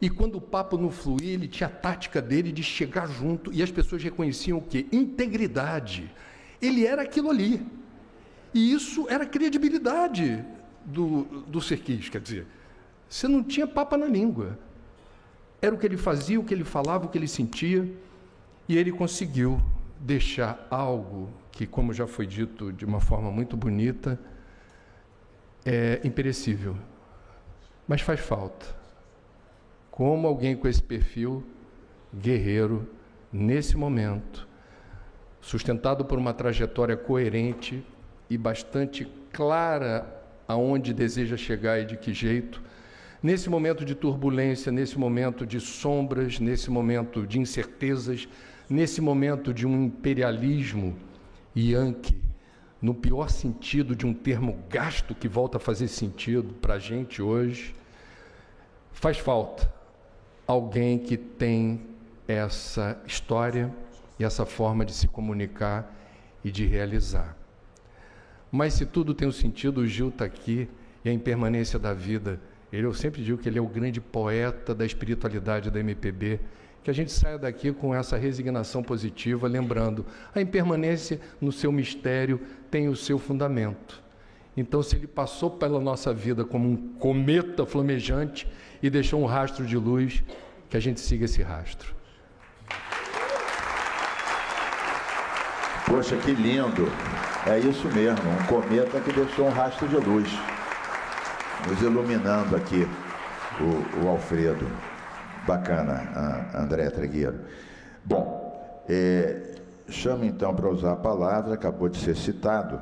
E quando o papo não fluía, ele tinha a tática dele de chegar junto e as pessoas reconheciam o quê? Integridade. Ele era aquilo ali. E isso era a credibilidade do Sirquis, quer dizer, você não tinha papa na língua. Era o que ele fazia, o que ele falava, o que ele sentia, e ele conseguiu deixar algo que, como já foi dito de uma forma muito bonita, é imperecível, mas faz falta. Como alguém com esse perfil guerreiro, nesse momento, sustentado por uma trajetória coerente e bastante clara aonde deseja chegar e de que jeito, nesse momento de turbulência, nesse momento de sombras, nesse momento de incertezas, nesse momento de um imperialismo yankee, no pior sentido de um termo gasto que volta a fazer sentido para a gente hoje, faz falta alguém que tem essa história e essa forma de se comunicar e de realizar. Mas se tudo tem um sentido, o Gil está aqui e a impermanência da vida Eu sempre digo que ele é o grande poeta da espiritualidade da MPB, que a gente saia daqui com essa resignação positiva, lembrando, a impermanência no seu mistério tem o seu fundamento. Então, se ele passou pela nossa vida como um cometa flamejante e deixou um rastro de luz, que a gente siga esse rastro. Poxa, que lindo! É isso mesmo, um cometa que deixou um rastro de luz, nos iluminando aqui, o Alfredo. Bacana, André Trigueiro. Bom, chamo então para usar a palavra, acabou de ser citado,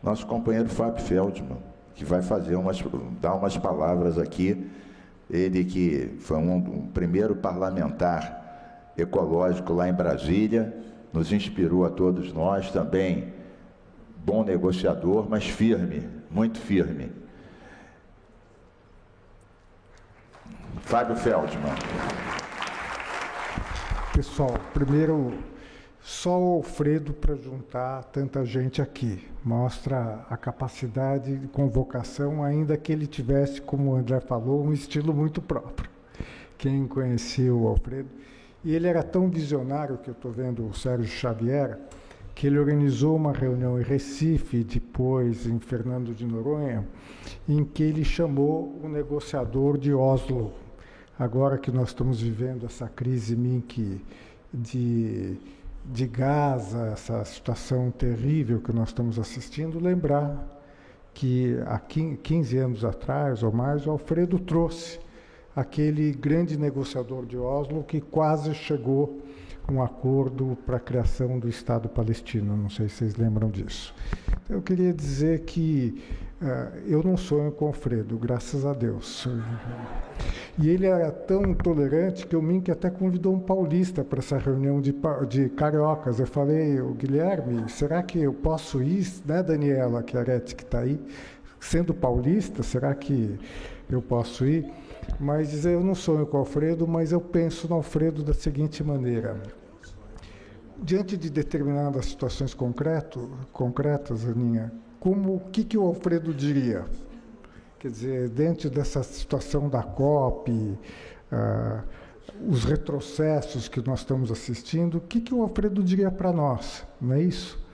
nosso companheiro Fábio Feldman, que vai dar umas palavras aqui, ele que foi um primeiro parlamentar ecológico lá em Brasília, nos inspirou a todos nós também, bom negociador, mas firme, muito firme. Fábio Feldman. Pessoal, primeiro, só o Alfredo para juntar tanta gente aqui. Mostra a capacidade de convocação, ainda que ele tivesse, como o André falou, um estilo muito próprio. Quem conhecia o Alfredo. E ele era tão visionário, que eu estou vendo o Sérgio Xavier, que ele organizou uma reunião em Recife, depois em Fernando de Noronha, em que ele chamou o negociador de Oslo. Agora que nós estamos vivendo essa crise Mink de Gaza, essa situação terrível que nós estamos assistindo, lembrar que há 15 anos atrás ou mais, o Alfredo trouxe aquele grande negociador de Oslo que quase chegou a um acordo para a criação do Estado palestino. Não sei se vocês lembram disso. Eu queria dizer que eu não sonho com o Alfredo, graças a Deus. E ele era tão tolerante que o Mink até convidou um paulista para essa reunião de cariocas. Eu falei, Guilherme, será que eu posso ir, né, Daniela Chiaretti, que está aí, sendo paulista, será que eu posso ir? Mas eu não sonho com o Alfredo, mas eu penso no Alfredo da seguinte maneira. Diante de determinadas situações concretas, Aninha, o que o Alfredo diria? Quer dizer, dentro dessa situação da COP, os retrocessos que nós estamos assistindo, o que o Alfredo diria para nós? Não é isso?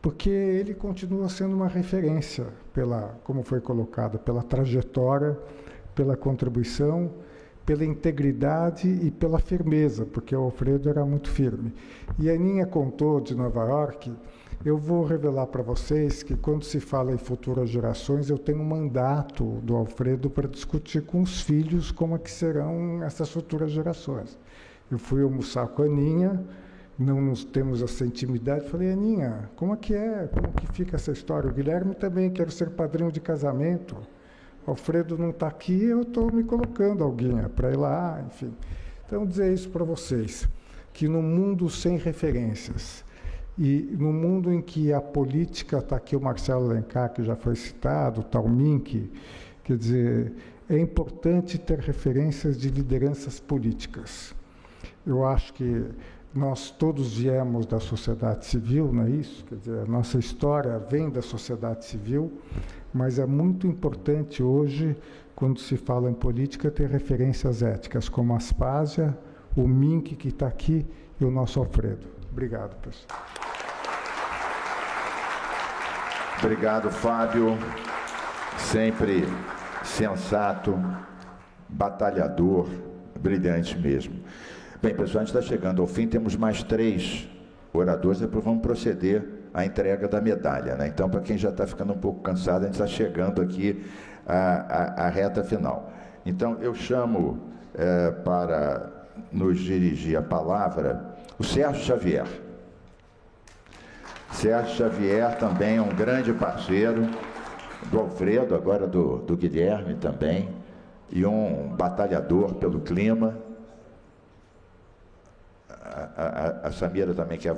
Porque ele continua sendo uma referência, como foi colocado, pela trajetória, pela contribuição, pela integridade e pela firmeza, porque o Alfredo era muito firme. E a Aninha contou de Nova York. Eu vou revelar para vocês que, quando se fala em futuras gerações, eu tenho um mandato do Alfredo para discutir com os filhos como é que serão essas futuras gerações. Eu fui almoçar com a Aninha, não nos temos essa intimidade, falei, Aninha, como é que fica essa história? O Guilherme também, quero ser padrinho de casamento. O Alfredo não está aqui, eu estou me colocando alguém para ir lá, enfim. Então, dizer isso para vocês, que no mundo sem referências, e no mundo em que a política, está aqui o Marcelo Alencar, que já foi citado, está o Mink, quer dizer, é importante ter referências de lideranças políticas. Eu acho que nós todos viemos da sociedade civil, não é isso? Quer dizer, a nossa história vem da sociedade civil, mas é muito importante hoje, quando se fala em política, ter referências éticas, como a Aspásia, o Mink, que está aqui, e o nosso Alfredo. Obrigado, pessoal. Obrigado, Fábio. Sempre sensato, batalhador, brilhante mesmo. Bem, pessoal, a gente está chegando ao fim, temos mais 3 oradores, depois vamos proceder à entrega da medalha, né? Então, para quem já está ficando um pouco cansado, a gente está chegando aqui à reta final. Então, eu chamo para nos dirigir a palavra o Sérgio Xavier. Sérgio Xavier também é um grande parceiro do Alfredo, agora do Guilherme também, e um batalhador pelo clima. A Samira também quer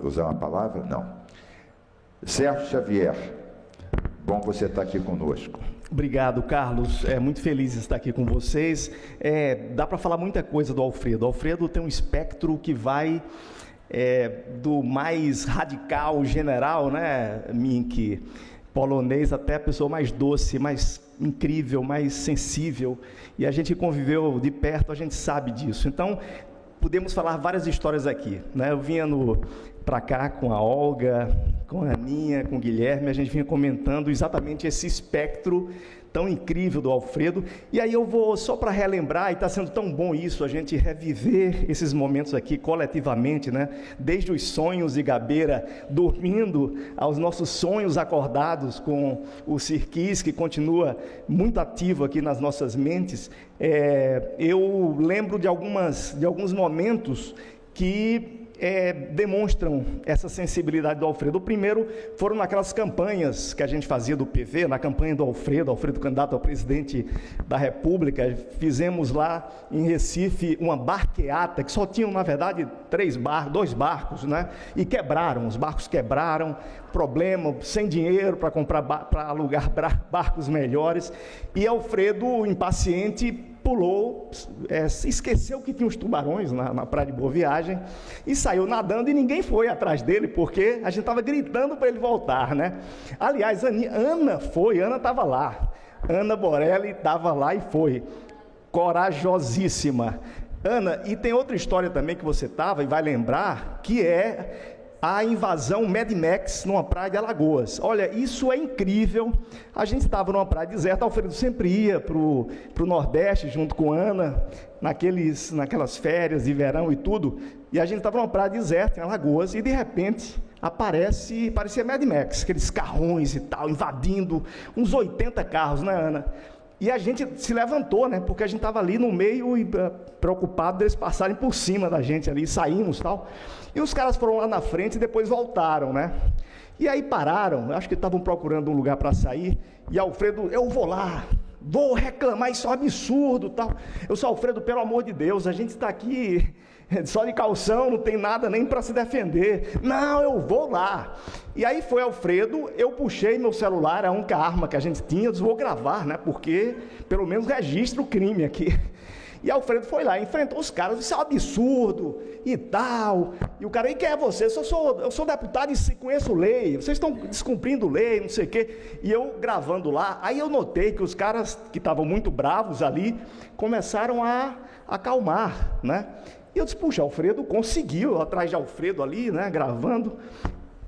usar uma palavra? Não. Sérgio Xavier, bom você estar aqui conosco. Obrigado, Carlos. É muito feliz estar aqui com vocês. Dá para falar muita coisa do Alfredo. O Alfredo tem um espectro que vai do mais radical, general, né, Mink, polonês, até a pessoa mais doce, mais incrível, mais sensível, e a gente conviveu de perto, a gente sabe disso. Então, podemos falar várias histórias aqui, né? Eu vinha para cá com a Olga, com a Aninha, com o Guilherme, a gente vinha comentando exatamente esse espectro tão incrível do Alfredo, e aí eu vou só para relembrar, e está sendo tão bom isso, a gente reviver esses momentos aqui coletivamente, né? Desde os sonhos de Gabeira, dormindo, aos nossos sonhos acordados com o Sirquis, que continua muito ativo aqui nas nossas mentes. Eu lembro de alguns momentos que demonstram essa sensibilidade do Alfredo. O primeiro foram naquelas campanhas que a gente fazia do PV, na campanha do Alfredo candidato ao presidente da República. Fizemos lá em Recife uma barqueata, que só tinham, na verdade, 2 barcos, né? E quebraram, os barcos quebraram, problema, sem dinheiro para comprar, para alugar barcos melhores, e Alfredo, impaciente, pulou, esqueceu que tinha os tubarões na praia de Boa Viagem, e saiu nadando, e ninguém foi atrás dele, porque a gente estava gritando para ele voltar, né? Aliás, Ana estava lá, Ana Borelli estava lá e foi, corajosíssima. Ana, e tem outra história também que você estava, e vai lembrar, que é a invasão Mad Max numa praia de Alagoas. Olha, isso é incrível. A gente estava numa praia deserta, Alfredo sempre ia para o Nordeste junto com Ana, naquelas férias de verão e tudo, e a gente estava numa praia deserta em Alagoas, e de repente parecia Mad Max, aqueles carrões e tal, invadindo, uns 80 carros, né, Ana? E a gente se levantou, né, porque a gente estava ali no meio e preocupado deles passarem por cima da gente ali, saímos e tal. E os caras foram lá na frente e depois voltaram, né? E aí pararam, acho que estavam procurando um lugar para sair, e Alfredo, eu vou lá, vou reclamar, isso é um absurdo, tal. Eu sou Alfredo, pelo amor de Deus, a gente está aqui só de calção, não tem nada nem para se defender. Não, eu vou lá. E aí foi Alfredo, eu puxei meu celular, a única arma que a gente tinha, eu disse, vou gravar, né? Porque pelo menos registra o crime aqui. E Alfredo foi lá, enfrentou os caras, isso é um absurdo e tal. E o cara, e quem é você? Eu sou deputado e conheço lei, vocês estão descumprindo lei, não sei o quê. E eu gravando lá, aí eu notei que os caras que estavam muito bravos ali, começaram a acalmar, né? E eu disse, puxa, Alfredo conseguiu, atrás de Alfredo ali, né, gravando.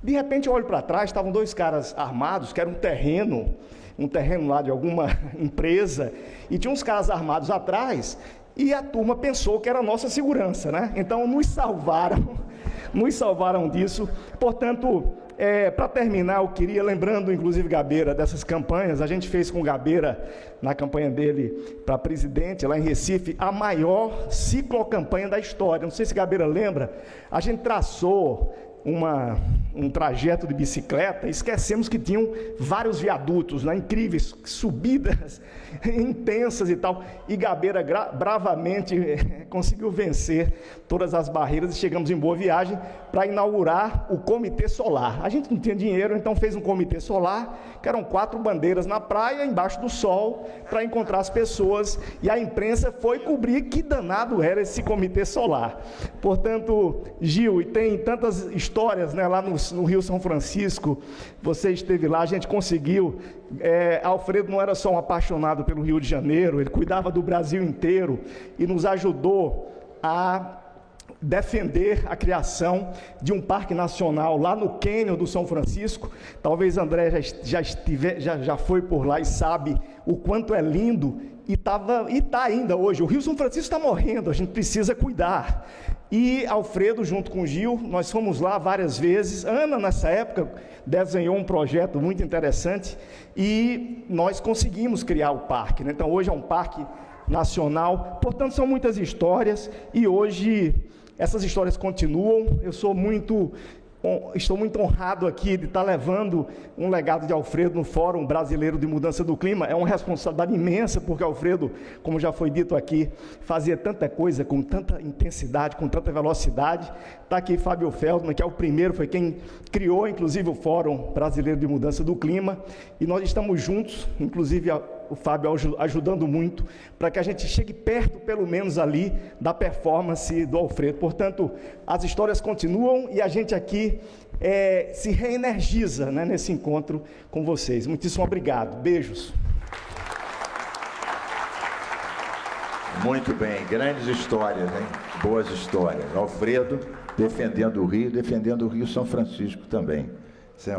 De repente eu olho para trás, estavam 2 caras armados, que era um terreno lá de alguma empresa, e tinha uns caras armados atrás, e a turma pensou que era a nossa segurança, né? Então nos salvaram disso. Portanto, para terminar, eu queria, lembrando inclusive Gabeira dessas campanhas, a gente fez com Gabeira, na campanha dele para presidente, lá em Recife, a maior ciclocampanha da história. Não sei se Gabeira lembra, a gente traçou um trajeto de bicicleta, esquecemos que tinham vários viadutos, né, incríveis, subidas intensas e tal, e Gabeira bravamente conseguiu vencer todas as barreiras, e chegamos em Boa Viagem para inaugurar o Comitê Solar. A gente não tinha dinheiro, então fez um comitê solar, que eram 4 bandeiras na praia, embaixo do sol, para encontrar as pessoas, e a imprensa foi cobrir que danado era esse comitê solar. Portanto, Gil, e tem tantas histórias, né, lá no Rio São Francisco, você esteve lá, a gente conseguiu, Alfredo não era só um apaixonado pelo Rio de Janeiro, ele cuidava do Brasil inteiro, e nos ajudou a defender a criação de um parque nacional lá no Cânion do São Francisco. Talvez André já foi por lá e sabe o quanto é lindo, e está ainda hoje. O Rio São Francisco está morrendo, a gente precisa cuidar. E Alfredo, junto com o Gil, nós fomos lá várias vezes. Ana, nessa época, desenhou um projeto muito interessante, e nós conseguimos criar o parque, né? Então hoje é um parque nacional. Portanto, são muitas histórias, e hoje essas histórias continuam. Estou muito honrado aqui de estar levando um legado de Alfredo no Fórum Brasileiro de Mudança do Clima. É uma responsabilidade imensa, porque Alfredo, como já foi dito aqui, fazia tanta coisa com tanta intensidade, com tanta velocidade. Está aqui Fábio Feldman, que é o primeiro, foi quem criou, inclusive, o Fórum Brasileiro de Mudança do Clima, e nós estamos juntos, inclusive o Fábio ajudando muito, para que a gente chegue perto, pelo menos ali, da performance do Alfredo. Portanto, as histórias continuam, e a gente aqui se reenergiza, né, nesse encontro com vocês. Muitíssimo obrigado. Beijos. Muito bem, grandes histórias, hein? Boas histórias. Alfredo defendendo o Rio São Francisco também. Isso é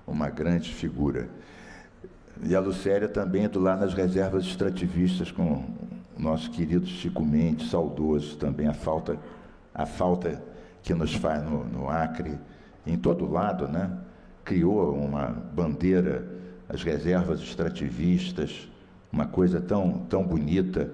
uma grande figura. E a Lucélia também indo lá nas reservas extrativistas com o nosso querido Chico Mendes, saudoso também, a falta que nos faz no Acre, em todo lado, né? Criou uma bandeira, as reservas extrativistas, uma coisa tão bonita.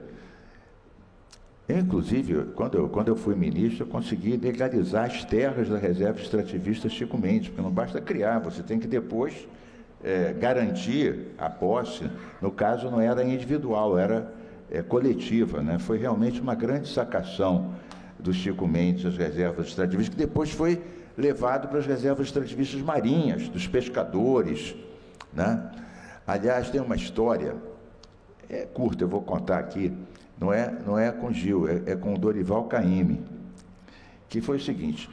Eu, inclusive, quando eu fui ministro, eu consegui legalizar as terras da reserva extrativista Chico Mendes, porque não basta criar, você tem que depois garantir a posse. No caso, não era individual, era coletiva, né? Foi realmente uma grande sacação do Chico Mendes, as reservas extrativistas, que depois foi levado para as reservas extrativistas marinhas, dos pescadores, né? Aliás, tem uma história, curta, eu vou contar aqui, não é com Gil, é com o Dorival Caymmi, que foi o seguinte: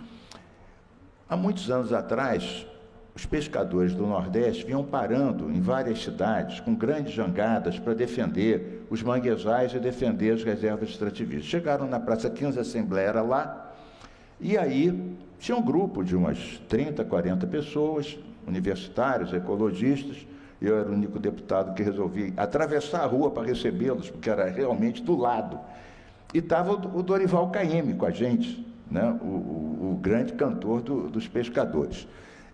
há muitos anos atrás, os pescadores do Nordeste vinham parando em várias cidades com grandes jangadas para defender os manguezais e defender as reservas extrativistas. Chegaram na Praça 15, a Assembleia era lá, e aí tinha um grupo de umas 30, 40 pessoas, universitários, ecologistas. Eu era o único deputado que resolvi atravessar a rua para recebê-los, porque era realmente do lado. E estava o Dorival Caymmi com a gente, né? o grande cantor dos pescadores.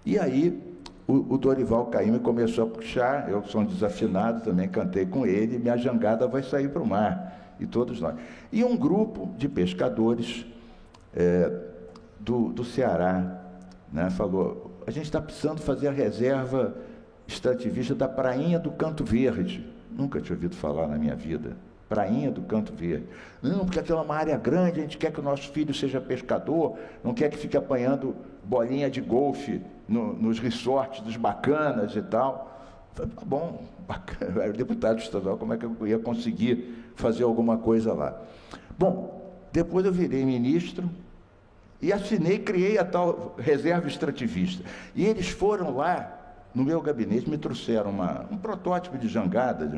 E aí o Dorival Caymmi começou a puxar, eu sou um desafinado, também cantei com ele, minha jangada vai sair para o mar, e todos nós. E um grupo de pescadores do Ceará, né, falou: a gente está precisando fazer a reserva extrativista da Prainha do Canto Verde. Nunca tinha ouvido falar na minha vida. Prainha do Canto Verde. Não, porque aquela é uma área grande, a gente quer que o nosso filho seja pescador, não quer que fique apanhando bolinha de golfe nos resorts dos bacanas e tal. Falei, tá bom, bacana, eu era deputado estadual, como é que eu ia conseguir fazer alguma coisa lá? Bom, depois eu virei ministro e criei a tal reserva extrativista. E eles foram lá no meu gabinete, me trouxeram um protótipo de jangada de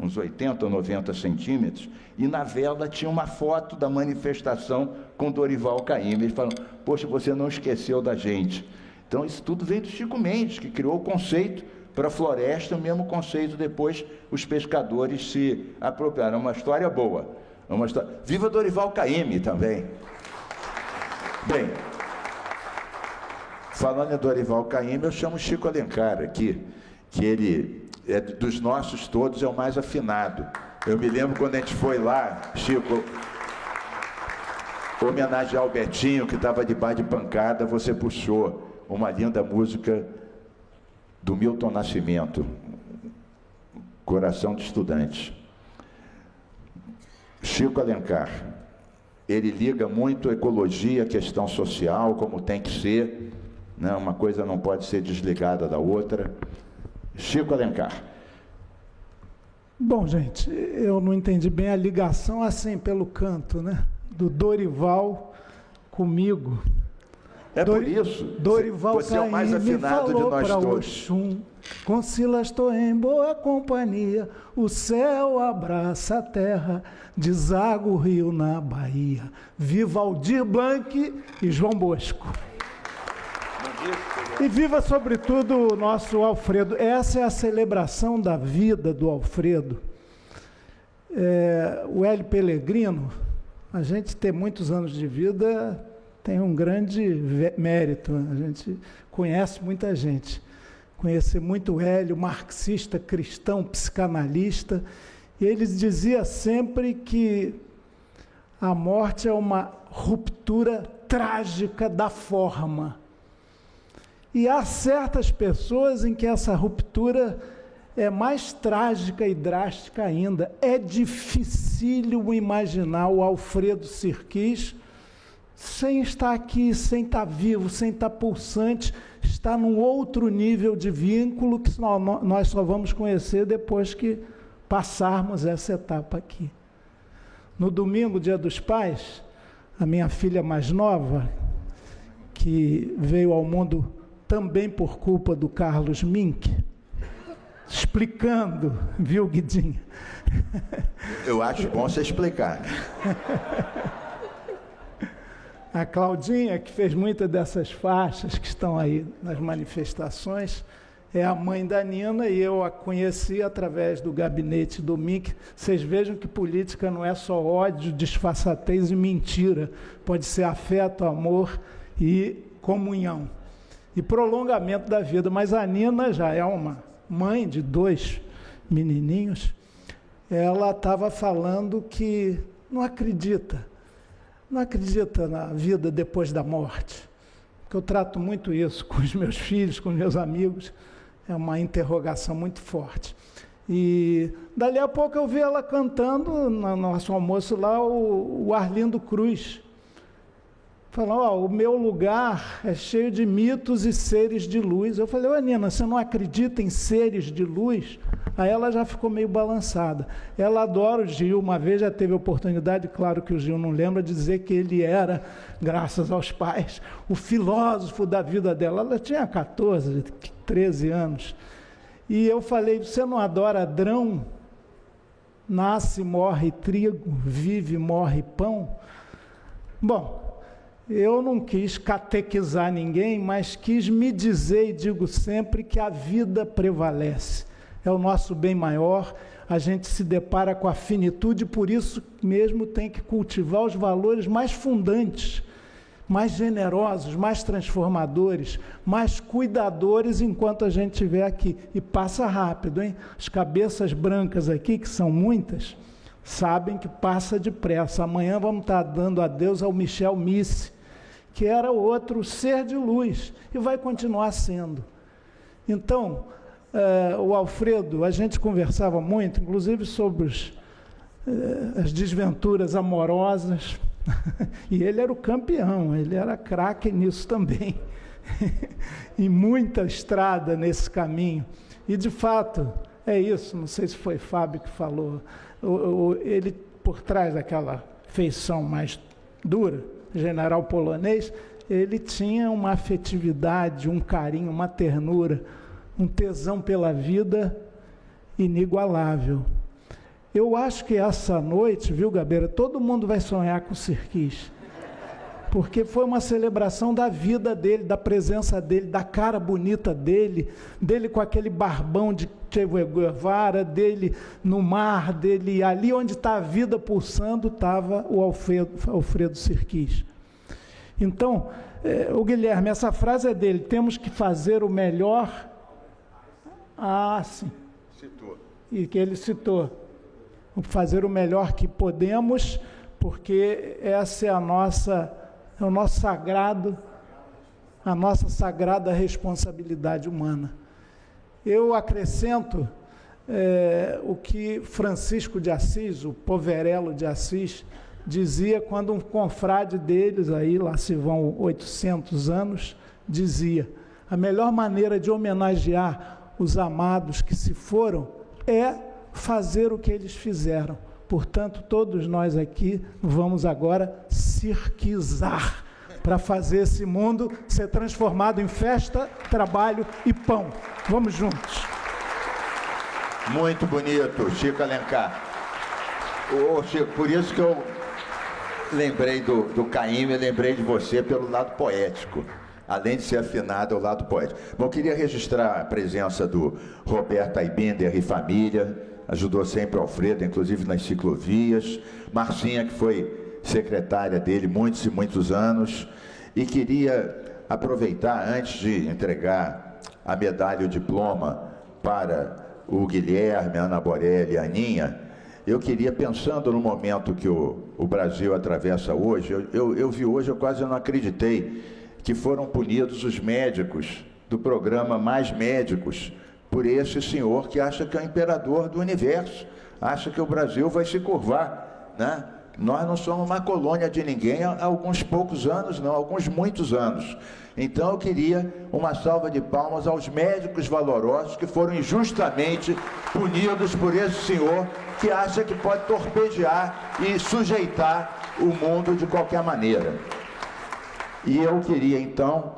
uns 80 ou 90 centímetros, e na vela tinha uma foto da manifestação com Dorival Caymmi. Eles falaram: poxa, você não esqueceu da gente. Então isso tudo veio do Chico Mendes, que criou o conceito para a floresta, o mesmo conceito depois os pescadores se apropriaram. É uma história boa. Viva Dorival Caymmi também. Bem, falando em Dorival Caymmi, eu chamo Chico Alencar aqui, que ele, dos nossos todos, é o mais afinado. Eu me lembro quando a gente foi lá, Chico, homenagear o Betinho, que estava debaixo de pancada, você puxou uma linda música do Milton Nascimento, Coração de Estudante. Chico Alencar, ele liga muito a ecologia, a questão social, como tem que ser, né? Uma coisa não pode ser desligada da outra. Chico Alencar. Bom, gente, eu não entendi bem a ligação assim pelo canto, né? Do Dorival comigo. Por isso, Dorival você é o mais afinado de nós todos. Oxum, com Silas estou em boa companhia, o céu abraça a terra, deságua o rio na Bahia. Viva Aldir Blanc e João Bosco. E viva, sobretudo, o nosso Alfredo. Essa é a celebração da vida do Alfredo. O Hélio Pellegrino, a gente ter muitos anos de vida tem um grande mérito. A gente conhece muita gente. Conheci muito o Hélio, marxista, cristão, psicanalista. E ele dizia sempre que a morte é uma ruptura trágica da forma. E há certas pessoas em que essa ruptura é mais trágica e drástica ainda. É dificílimo imaginar o Alfredo Sirquis sem estar aqui, sem estar vivo, sem estar pulsante, está num outro nível de vínculo que nós só vamos conhecer depois que passarmos essa etapa aqui. No domingo, Dia dos Pais, a minha filha mais nova, que veio ao mundo também por culpa do Carlos Mink, explicando, viu, Guidinha? Eu acho bom você explicar. A Claudinha, que fez muitas dessas faixas que estão aí nas manifestações, é a mãe da Nina, e eu a conheci através do gabinete do Mink. Vocês vejam que política não é só ódio, disfarçatez e mentira. Pode ser afeto, amor e comunhão. E prolongamento da vida. Mas a Nina já é uma mãe de 2 menininhos. Ela estava falando que não acredita na vida depois da morte. Porque eu trato muito isso com os meus filhos, com os meus amigos. É uma interrogação muito forte. E dali a pouco eu vi ela cantando no nosso almoço lá o Arlindo Cruz. Falou, o meu lugar é cheio de mitos e seres de luz. Eu falei, ô Nina, você não acredita em seres de luz? Aí ela já ficou meio balançada. Ela adora o Gil, uma vez já teve a oportunidade, claro que o Gil não lembra, de dizer que ele era, graças aos pais, o filósofo da vida dela. Ela tinha 14, 13 anos. E eu falei, você não adora Adrão? Nasce, morre trigo, vive, morre pão. Bom, eu não quis catequizar ninguém, mas quis me dizer, e digo sempre, que a vida prevalece. É o nosso bem maior, a gente se depara com a finitude, por isso mesmo tem que cultivar os valores mais fundantes, mais generosos, mais transformadores, mais cuidadores enquanto a gente estiver aqui. E passa rápido, hein? As cabeças brancas aqui, que são muitas, sabem que passa depressa. Amanhã vamos estar dando adeus ao Michel Misse, que era outro ser de luz, e vai continuar sendo. Então, o Alfredo, a gente conversava muito, inclusive sobre as desventuras amorosas, e ele era o campeão, ele era craque nisso também, e muita estrada nesse caminho. E, de fato, é isso, não sei se foi Fábio que falou, ele, por trás daquela feição mais dura, general polonês, ele tinha uma afetividade, um carinho, uma ternura, um tesão pela vida inigualável. Eu acho que essa noite, viu, Gabeira, todo mundo vai sonhar com o Sirkis, porque foi uma celebração da vida dele, da presença dele, da cara bonita dele com aquele barbão de Che Guevara, dele no mar, dele ali onde está a vida pulsando, estava o Alfredo Sirkis. Então, o Guilherme, essa frase é dele, temos que fazer o melhor. Ah, sim. Citou. E que ele citou. Fazer o melhor que podemos, porque essa é a nossa sagrada responsabilidade humana. Eu acrescento o que Francisco de Assis, o Poverello de Assis, dizia quando um confrade deles, aí lá se vão 800 anos, dizia: a melhor maneira de homenagear os amados que se foram é fazer o que eles fizeram. Portanto, todos nós aqui vamos agora cirquizar para fazer esse mundo ser transformado em festa, trabalho e pão. Vamos juntos. Muito bonito, Chico Alencar. Chico, por isso que eu lembrei do Caíme, lembrei de você pelo lado poético. Além de ser afinado, é o lado poético. Bom, eu queria registrar a presença do Roberto Aibinder e família, ajudou sempre o Alfredo, inclusive nas ciclovias. Marcinha, que foi secretária dele muitos e muitos anos. E queria aproveitar, antes de entregar a medalha e o diploma para o Guilherme, a Ana Borelli e a Aninha, eu queria, pensando no momento que o Brasil atravessa hoje, eu vi hoje, eu quase não acreditei, que foram punidos os médicos do programa Mais Médicos por esse senhor que acha que é o imperador do universo, acha que o Brasil vai se curvar, né? Nós não somos uma colônia de ninguém há alguns poucos anos, não, alguns muitos anos. Então eu queria uma salva de palmas aos médicos valorosos que foram injustamente punidos por esse senhor que acha que pode torpedear e sujeitar o mundo de qualquer maneira. E eu queria, então,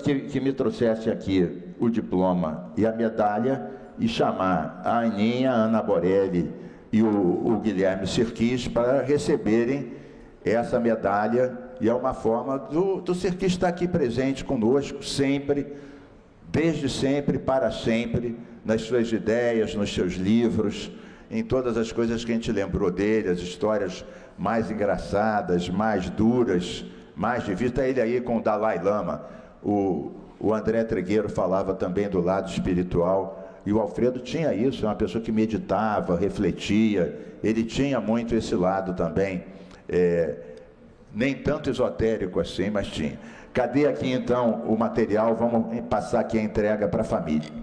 que me trouxesse aqui o diploma e a medalha e chamar a Aninha, a Ana Borelli e o Guilherme Sirquis para receberem essa medalha. E é uma forma do Sirquis estar aqui presente conosco sempre, desde sempre, para sempre, nas suas ideias, nos seus livros, em todas as coisas que a gente lembrou dele, as histórias mais engraçadas, mais duras, mais de vida. Ele aí com o Dalai Lama. O André Trigueiro falava também do lado espiritual, e o Alfredo tinha isso, é uma pessoa que meditava, refletia, ele tinha muito esse lado também, nem tanto esotérico assim, mas tinha. Cadê aqui então o material? Vamos passar aqui a entrega para a família.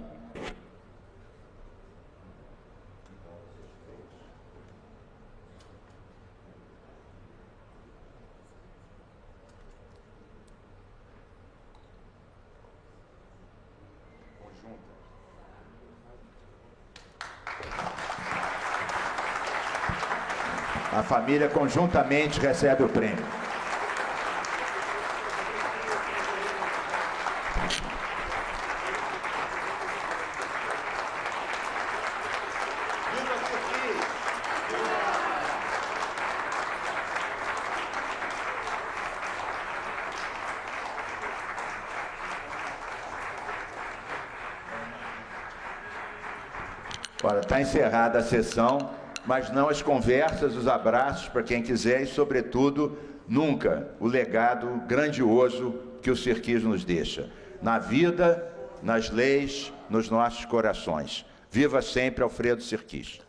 A família conjuntamente recebe o prêmio. Olha, está encerrada a sessão, mas não as conversas, os abraços para quem quiser e, sobretudo, nunca o legado grandioso que o Sirquis nos deixa. Na vida, nas leis, nos nossos corações. Viva sempre Alfredo Sirquis.